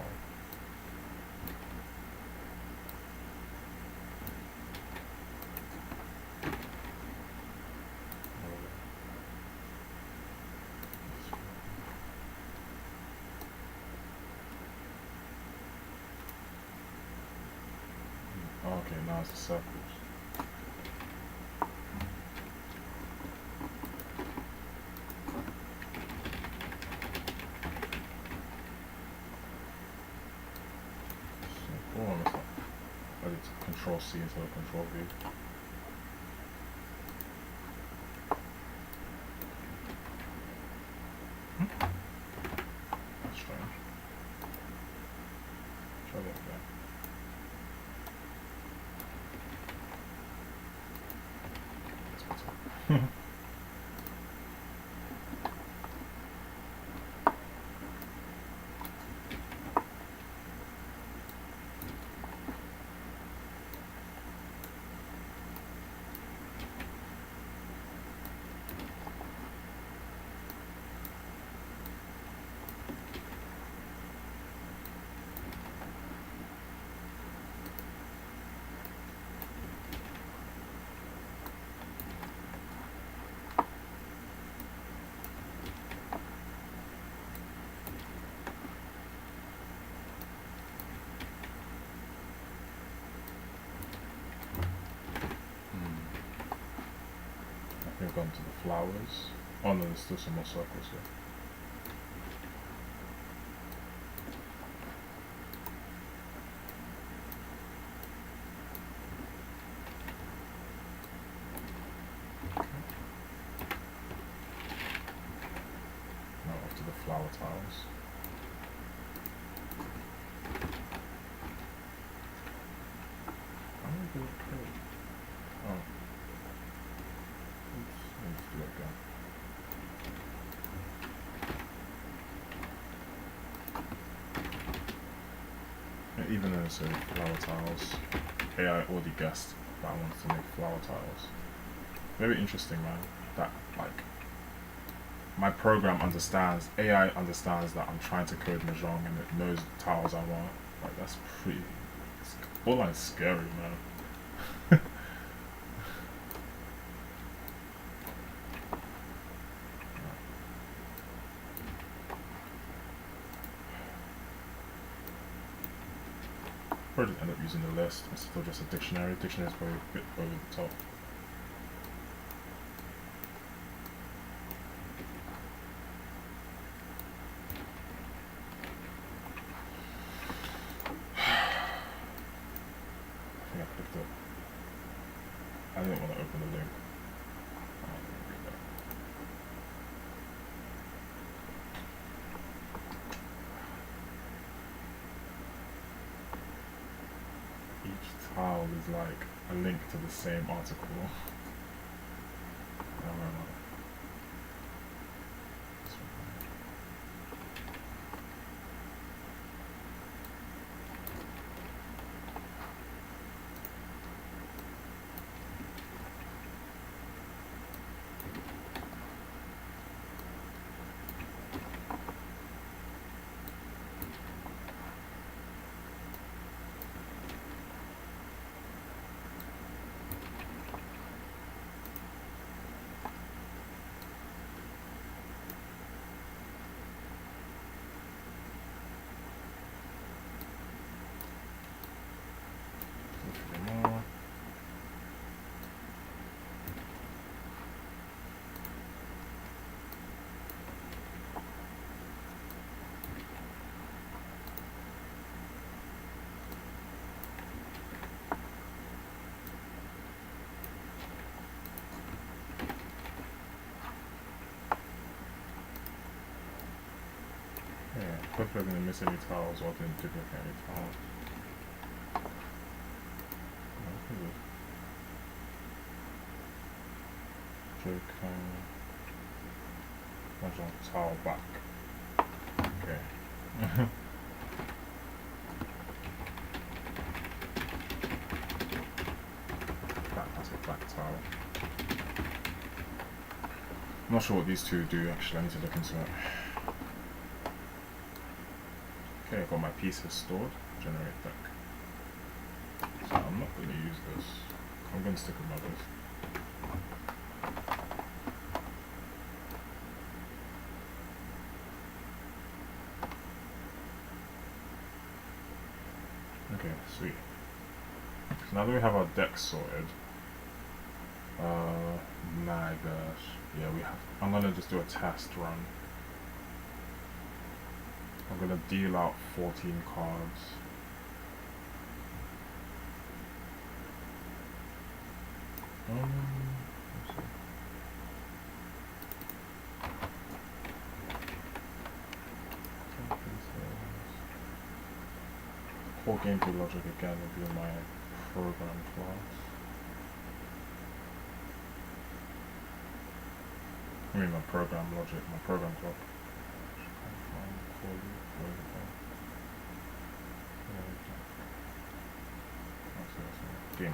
Okay, now it's the circles. I did Control C instead of Control V. That's strange. Try that again. That's better. gone to the flowers. Oh no, there's still some more circles here. Now off to the flower tiles. How do I do it code? Oh. Oops, let me just do it again. Even though it's flower tiles, AI already guessed that I wanted to make flower tiles. Very interesting, man. That, like, my program understands, AI understands that I'm trying to code Mahjong and it knows the tiles I want. Like, that's pretty, it's borderline scary, man. Probably end up using the list instead of just a dictionary. Dictionary is probably a bit over the top. I think I clicked it. I didn't want to open the link. Each tile is like a link to the same article. I don't know. Hopefully I didn't miss any tiles or didn't duplicate any tiles. Joker. Mahjong tile back. Okay. That's a black tile. I'm not sure what these two do actually, I need to look into it. Okay, I've got my pieces stored, generate deck. So I'm not going to use this. I'm going to stick with my list. Okay, sweet. So now that we have our deck sorted, my gosh, yeah, I'm going to just do a test run. I'm going to deal out 14 cards. Let's see. Core gameplay logic again will be my program class. I mean my program logic, my program class. Game loop.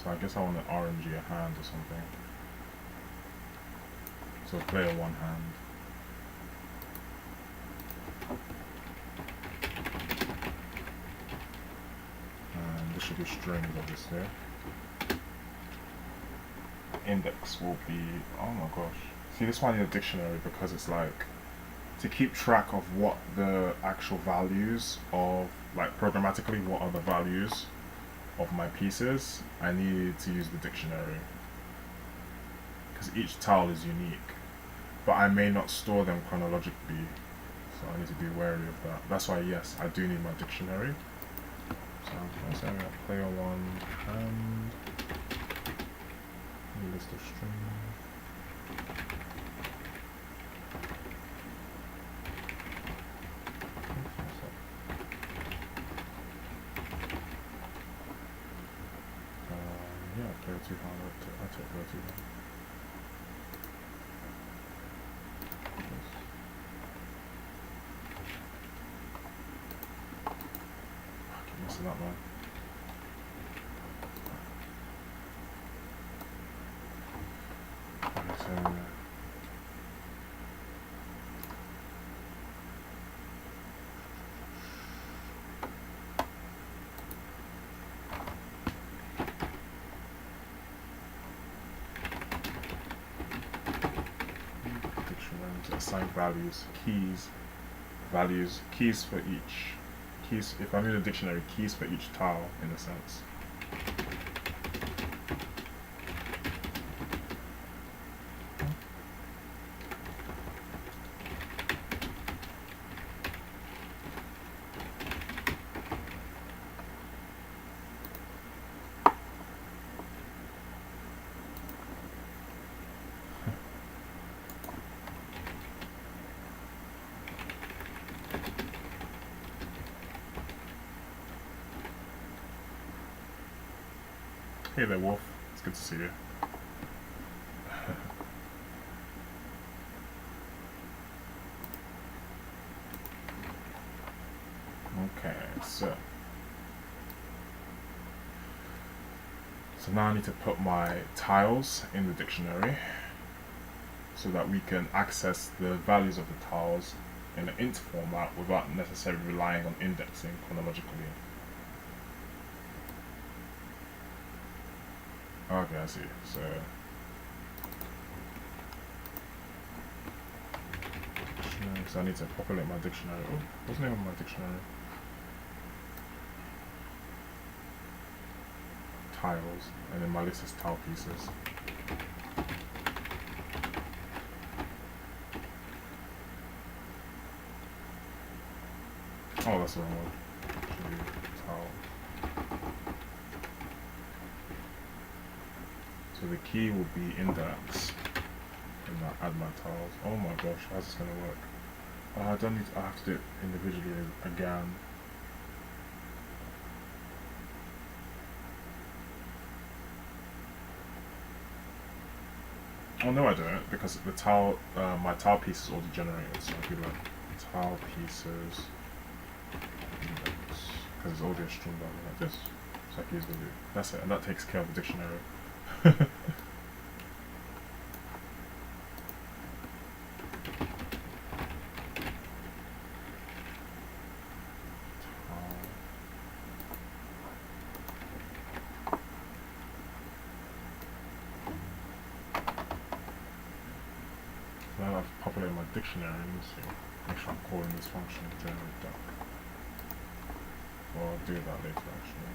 So I guess I want to RNG a hand or something. So player one hand. And this should be strings, obviously. Index will be, oh my gosh. See, this one in a dictionary because it's like to keep track of what the actual values of, like programmatically, what are the values of my pieces. I need to use the dictionary because each tile is unique, but I may not store them chronologically, so I need to be wary of that. That's why, yes, I do need my dictionary. So I'm saying that player one hand, list of strings. Yeah, player two hand. I take player two hand. That one. Okay, so dictionaries, assign values, keys for each. Keys, if I need a dictionary, keys for each tile in a sense. Hey there, Wolf. It's good to see you. Okay, so now I need to put my tiles in the dictionary so that we can access the values of the tiles in an int format without necessarily relying on indexing chronologically. Okay, I see. So I need to populate my dictionary. Oh, what's the name of my dictionary? Tiles, and then my list is tile pieces. Oh, that's the wrong one. Should be tile. So the key will be index, and I add my tiles. Oh my gosh, how's this gonna work? I don't need. I have to do it individually again. Oh no, I don't, because the tile, my tile piece is already generated. So I'll do like tile pieces index, because it's already a string value like this. So I can use the loop. That's it, and that takes care of the dictionary. Now I've populated my dictionary, let me see. Make sure I'm calling this function generate duck. Or I'll do that later actually.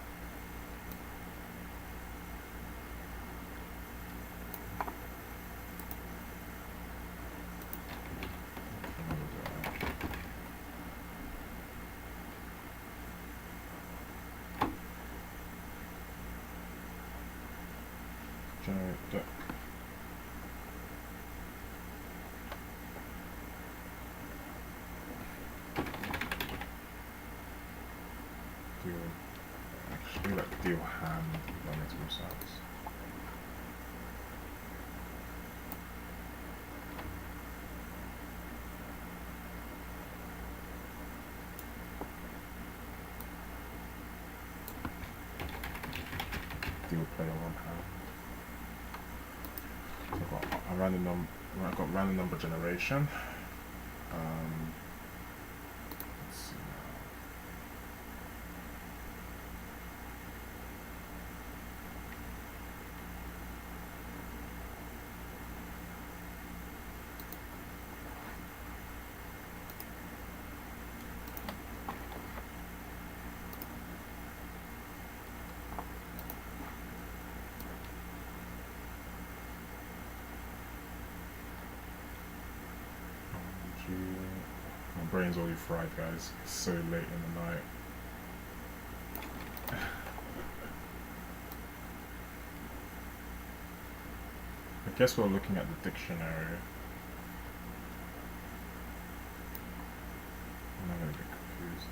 Generate duck. Actually, like deal hand, that makes more sense. Deal player one hand. So I've got random number generation. Let's see now. My brain's already fried, guys. It's so late in the night. I guess we're looking at the dictionary. I'm not gonna get confused.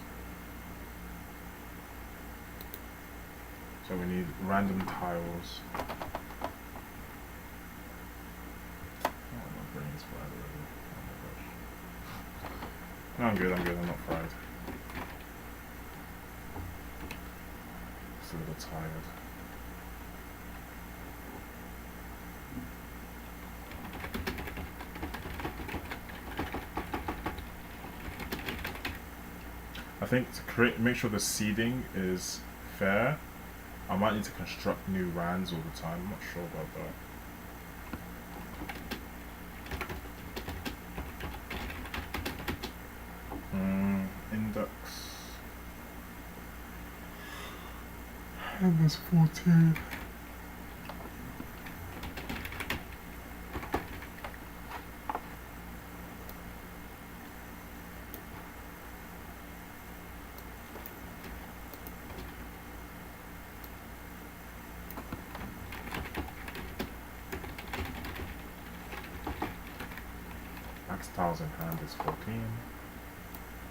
So we need random tiles. Oh, my brain's fried already. Oh my gosh. No, I'm good, I'm not fried. Just a little tired. I think to make sure the seeding is fair, I might need to construct new rands all the time. I'm not sure about that. Index. And there's 14. Max tiles in hand is 14.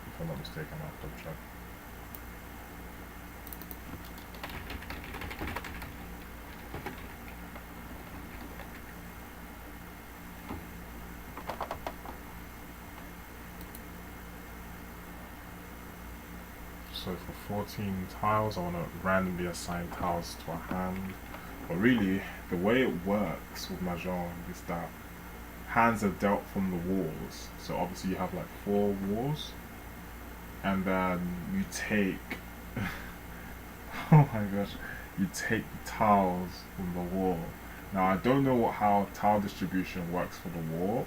If I'm not mistaken, I'll have to check. So for 14 tiles, I want to randomly assign tiles to a hand. But really, the way it works with Mahjong is that hands are dealt from the walls. So obviously you have like 4 walls, and then you take oh my gosh, you take the tiles from the wall. Now I don't know how tile distribution works for the wall,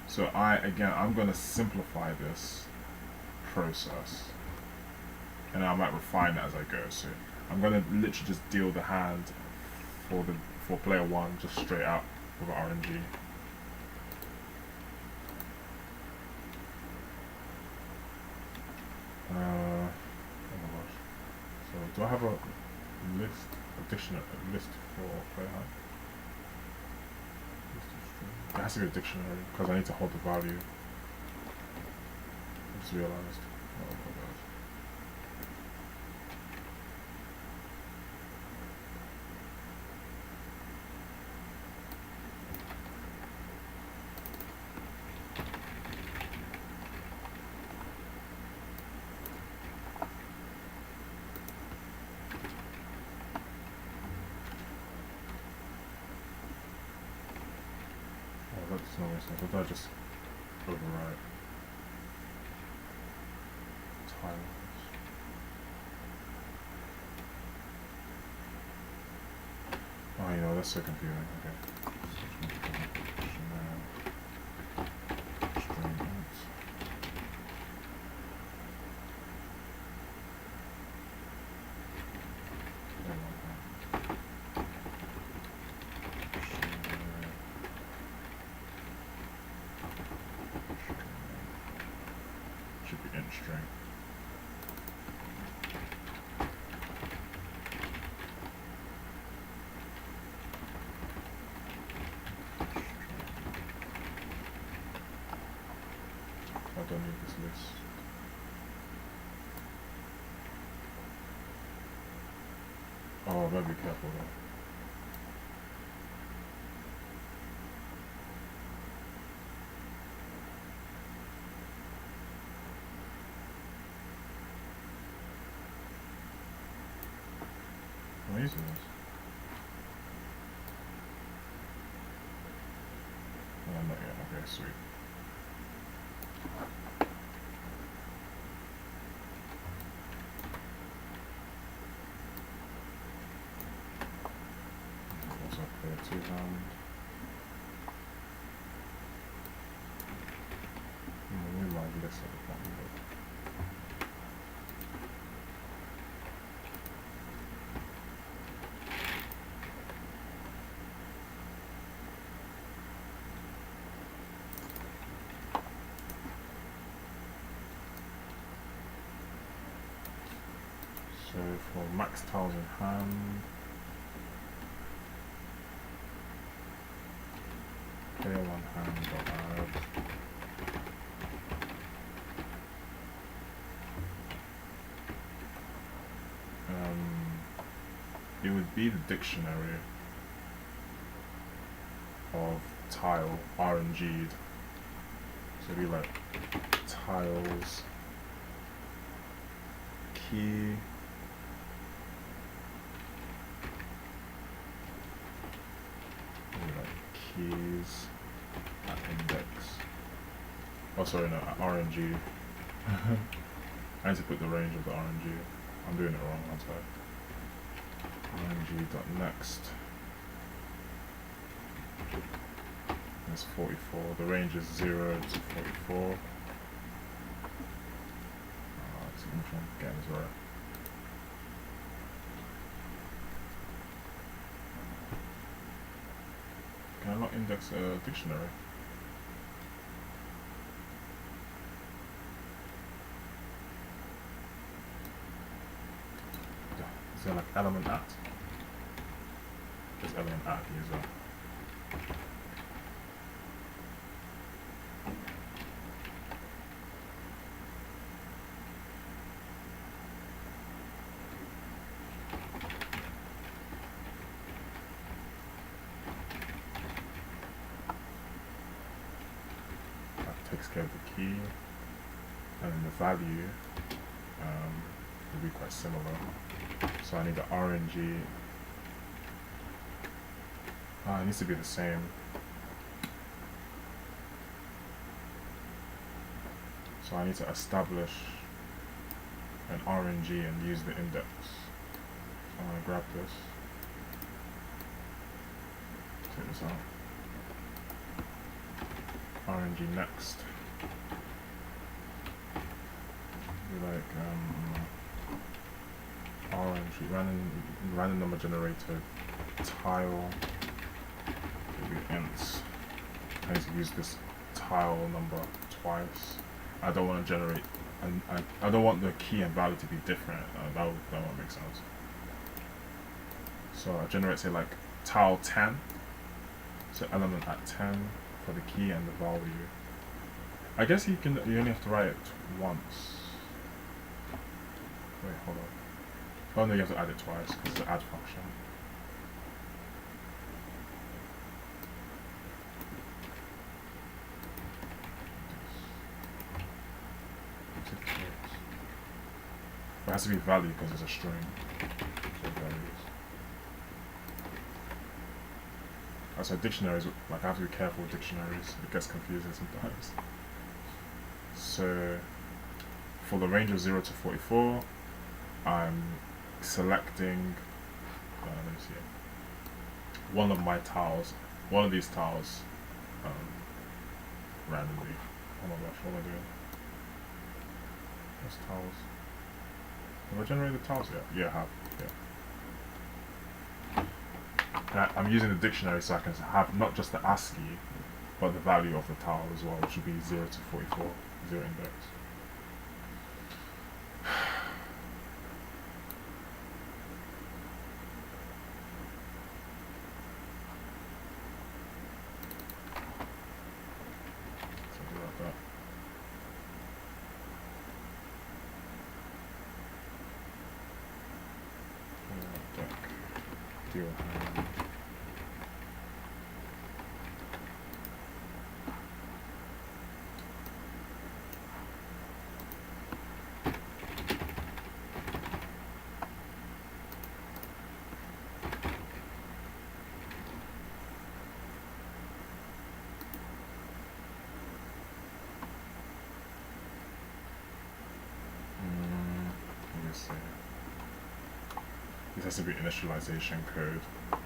so I'm gonna simplify this process, and I might refine it as I go. So I'm gonna literally just deal the hand for player 1 just straight out with RNG. Oh my gosh. So do I have a list, a list for player hand? It has to be a dictionary because I need to hold the value. I just realized. Oh my gosh. That's not making sense. What did I just overwrite? Tiles. Oh, you know, that's so confusing. Okay. Should be int string. I don't need this list. Oh, I better be careful though. I'm using this. sweet. Also clear two-hand. Move my list at the bottom. So for max tiles in hand, clear one hand dot add. It would be the dictionary of tile RNG'd. So it'd be like tiles key keys at index. Oh sorry, no, at RNG. I need to put the range of the RNG. I'm doing it wrong, one side. RNG.next. That's 44. The range is 0 to 44. Let's see which one again is right. Can I not index a dictionary? Is there like element at? There's element at user. Takes care of the key, and then the value will be quite similar. So I need the RNG. It needs to be the same. So I need to establish an RNG and use the index. So I'm going to grab this, take this out. RNG next. Be like RNG random number generator tile. Maybe ints. I need to use this tile number twice. I don't want to generate, and I don't want the key and value to be different. That won't make sense. So I generate, say, like tile 10. So element at 10. For the key and the value. I guess you only have to write it once. Wait, hold on. Oh no, you have to add it twice because it's the add function. It has to be value because it's a string. So values. So dictionaries, like I have to be careful with dictionaries, it gets confusing sometimes. So for the range of 0 to 44, I'm selecting, let me see, one of my tiles, one of these tiles, randomly. Oh my gosh, what am I doing? Those tiles. Have I generated the tiles yet? Yeah, I have, yeah. I'm using the dictionary so I can have not just the ASCII, but the value of the tile as well, which would be 0 to 44, 0 index. Something like that. Deck. Deal hand. This has to be initialization code. So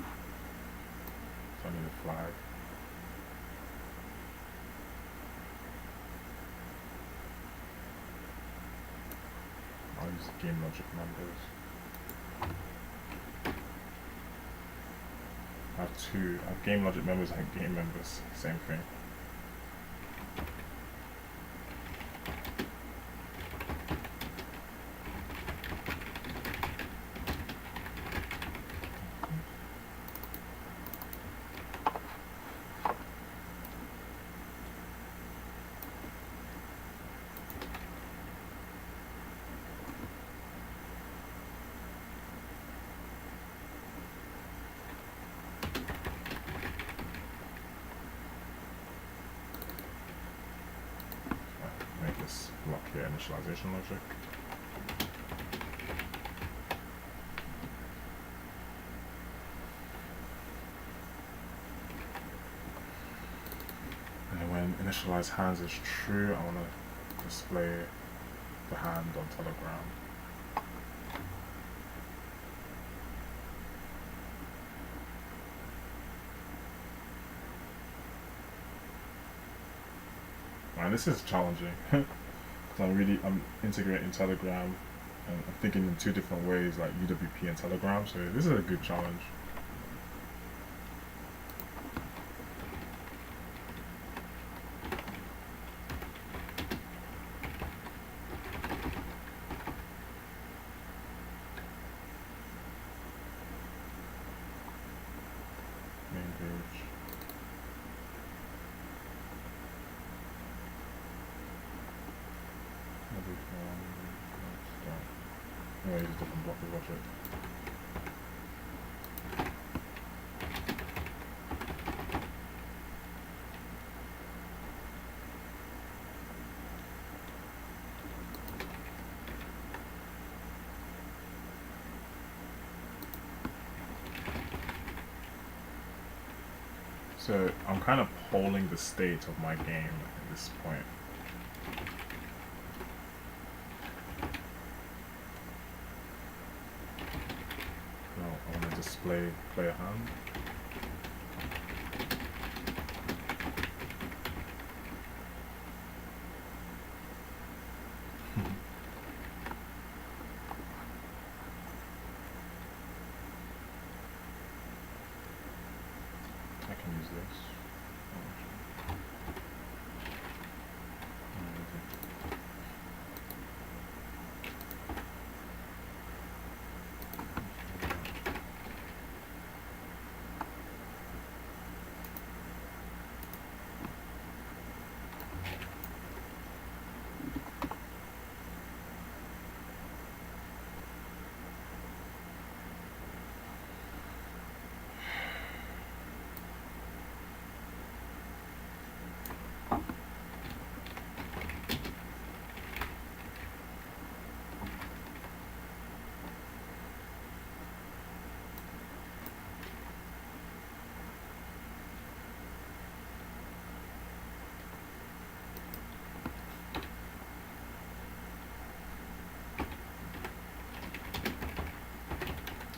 I need a flag. I'll use game logic members. I have two. I have game logic members and game members. Same thing. Block here, initialization logic. And when initialize hands is true, I want to display the hand on Telegram. Man, this is challenging. I'm integrating Telegram and I'm thinking in two different ways, like UWP and Telegram, so this is a good challenge. Main page. I'm going to use a different block of logic. So I'm kind of polling the state of my game at this point. Display player hand. I can use this.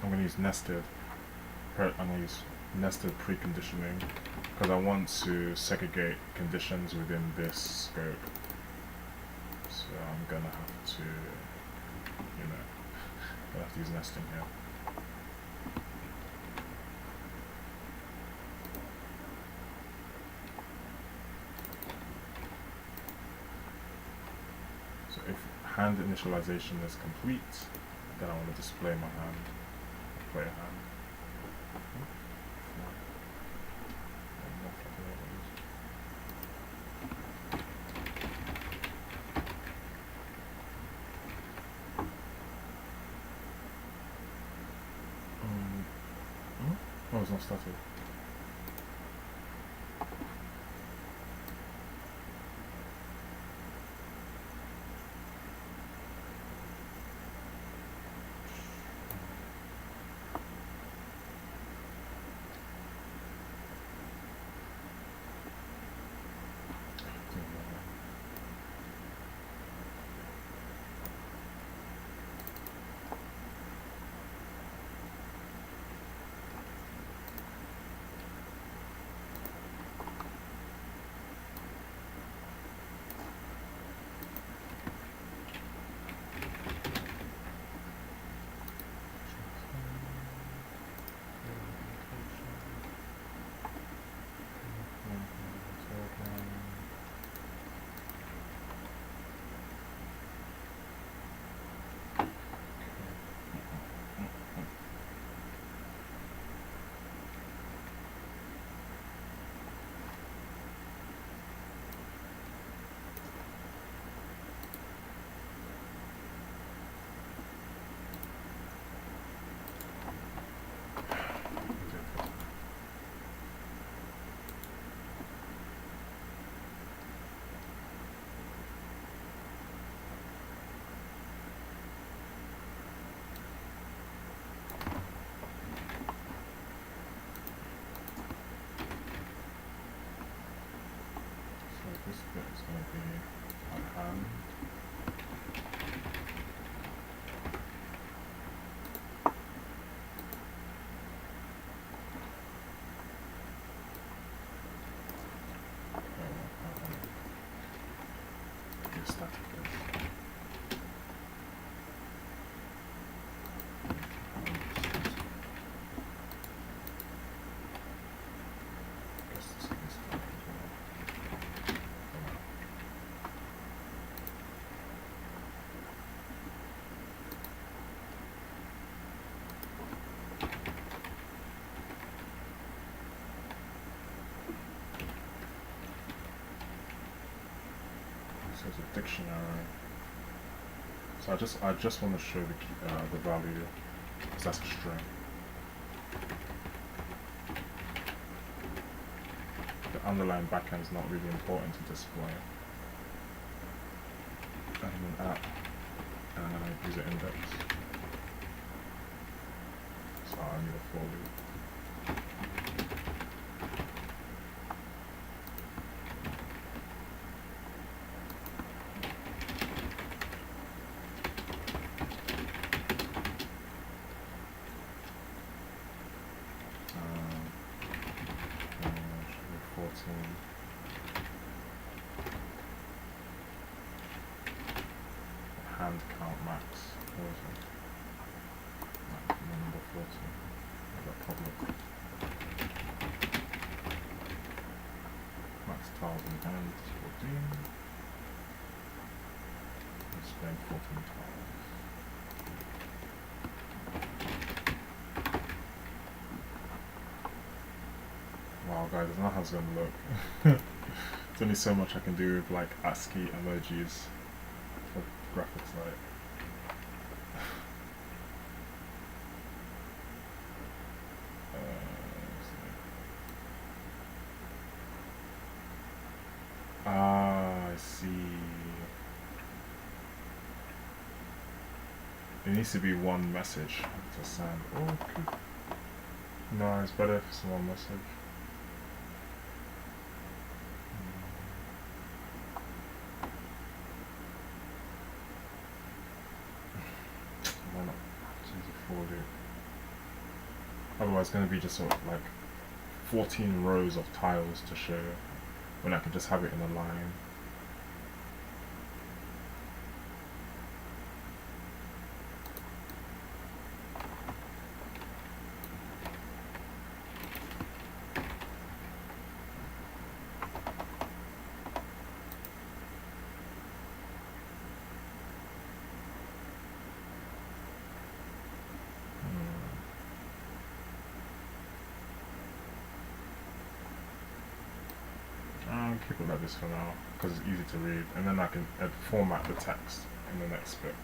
I'm going to use nested. I'm going to use nested preconditioning because I want to segregate conditions within this scope. So I'm going to have to, use nesting here. So if hand initialization is complete, then I want to display my hand. Player hand. Oh, it's not started. going to be by hand. Static. So it's a dictionary. So I just want to show the value because that's a string. The underlying backend is not really important to display. And an app and user index. So I need a for loop. Hand count max. Where is it? Number 14. I got public. Max 1000 and 14. Display 14 tiles. Wow guys, I don't know how it's gonna look. There's only so much I can do with like ASCII emojis for graphics, like. I see. It needs to be one message to send. Oh, okay. No, it's better if it's one message. Why not choose a for loop? Otherwise, it's going to be just sort of like 14 rows of tiles to show when I can just have it in a line. Keep it like this for now because it's easy to read, and then I can format the text in the next bit.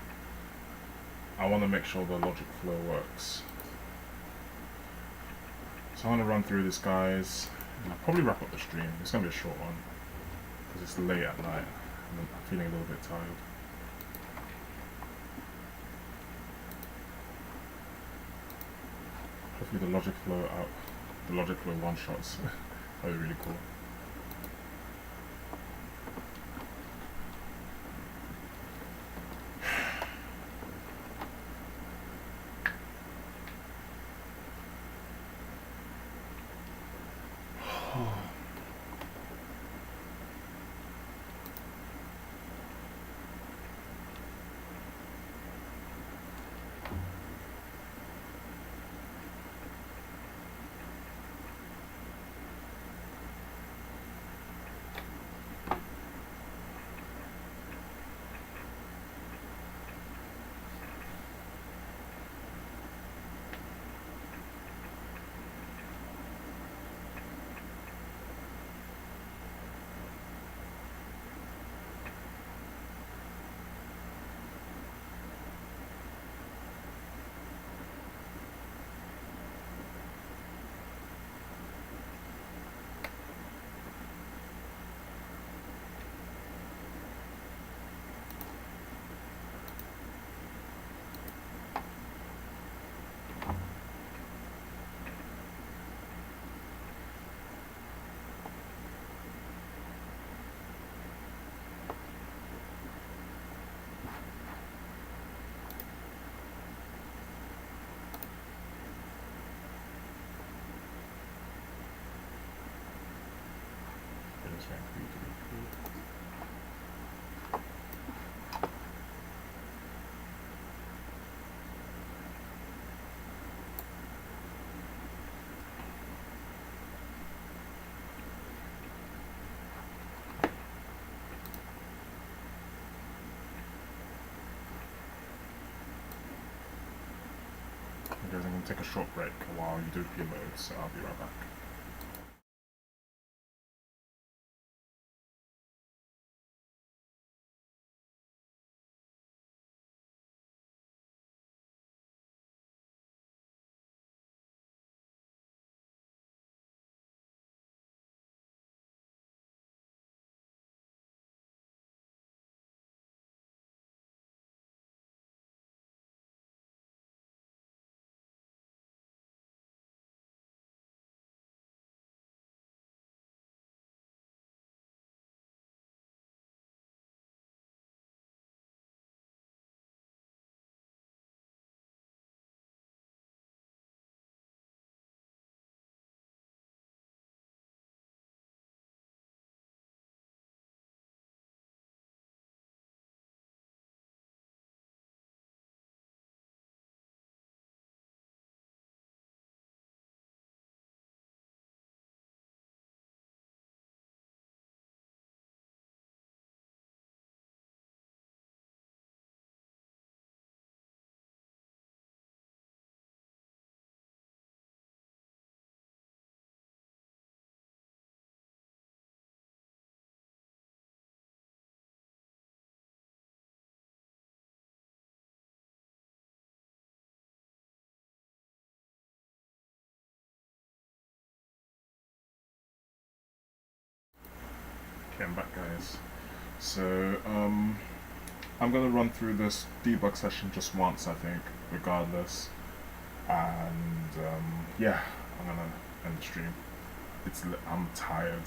I want to make sure the logic flow works. So I'm going to run through this, guys, and I'll probably wrap up the stream. It's going to be a short one because it's late at night and I'm feeling a little bit tired. Hopefully the logic flow one-shots that would be really cool. just waiting for you to repeat. Guys, I'm going to take a short break while you do your loads, so I'll be right back. Okay, I'm back, guys. So, I'm gonna run through this debug session just once, I think, regardless. And yeah, I'm gonna end the stream. I'm tired.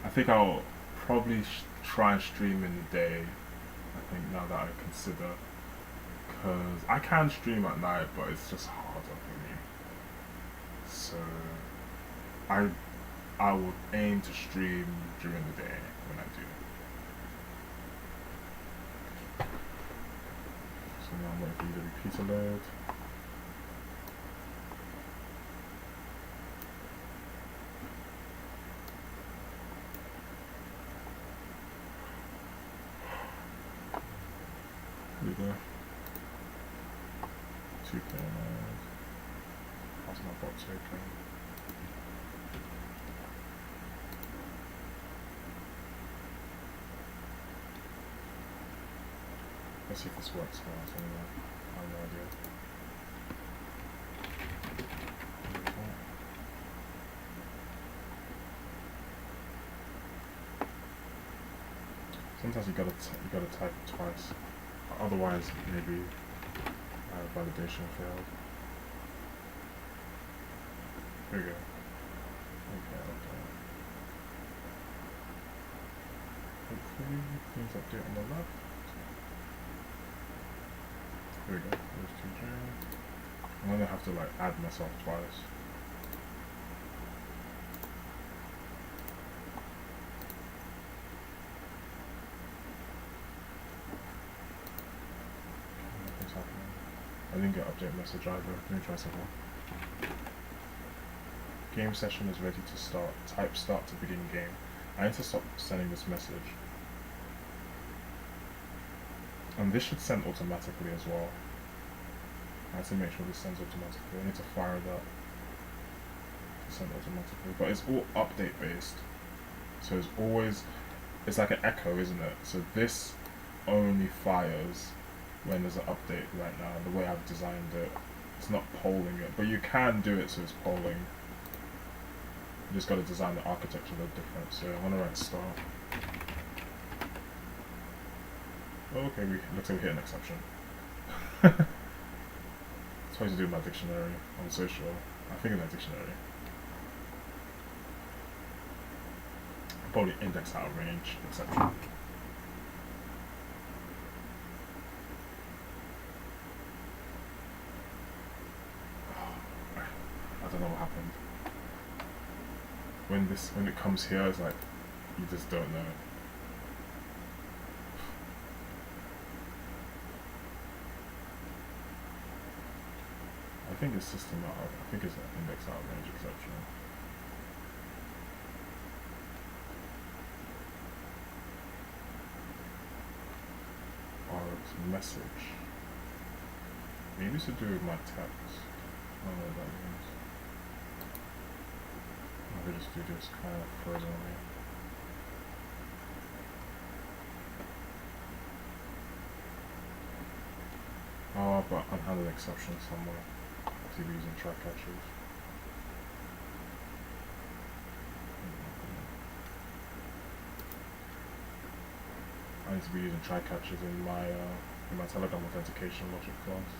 I think I'll probably try and stream in the day. I think now that I consider, because I can stream at night, but it's just harder for me. So I would aim to stream during the day when I do. So now I'm waiting for you to repeat a load. Here we go. 2player mode. How's my box open? Let's see if this works for us anyway. I have no idea. Sometimes you gotta type it twice. Otherwise, maybe validation failed. Here we go. Okay, hopefully things update on the left. Here we go. Willstj. I'm gonna have to like add myself twice. Nothing's happening. I didn't get update message either. Let me try something. Game session is ready to start. Type start to begin game. I need to stop sending this message. And this should send automatically as well. I have to make sure this sends automatically. I need to fire that to send automatically. But it's all update based. So it's always, it's like an echo, isn't it? So this only fires when there's an update right now. The way I've designed it, it's not polling it. But you can do it so it's polling. You just got to design the architecture a little different. So I'm going to write start. Okay, looks like we hit an exception. Supposed to do my dictionary. I'm so sure. I think in my dictionary. I'll probably index out of range exception. happened. When it comes here, it's like you just don't know. I think it's system out. I think it's index out of range exception. Or it's message. Maybe it's to do with my text. I don't know what that means. I'll just do this kind of frozen away. Oh, but unhandled exception somewhere. To be using try catches. I need to be using try catches in my Telegram authentication logic class.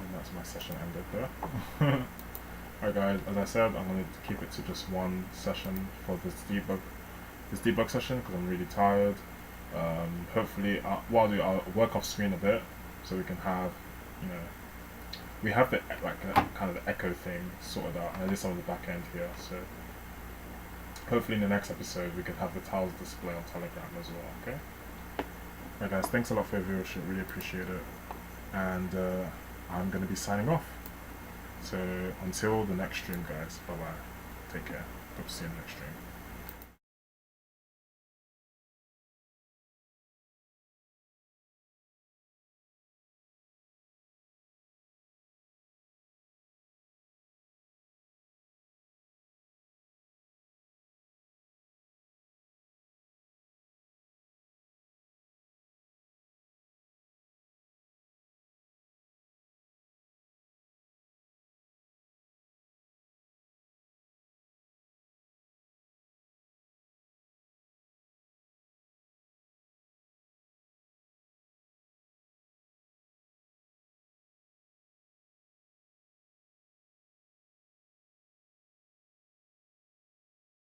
And that's my session ended there. Alright guys, as I said, I'm going to keep it to just one session for this debug session because I'm really tired. Hopefully, what I'll do, I'll work off screen a bit so we can have, we have the kind of the echo thing sorted out, and I did some of the back end here. So hopefully in the next episode we can have the tiles display on Telegram as well. Okay. Alright guys, thanks a lot for your viewership. Really appreciate it, and I'm going to be signing off. So until the next stream, guys, bye bye. Take care. Hope to see you in the next stream.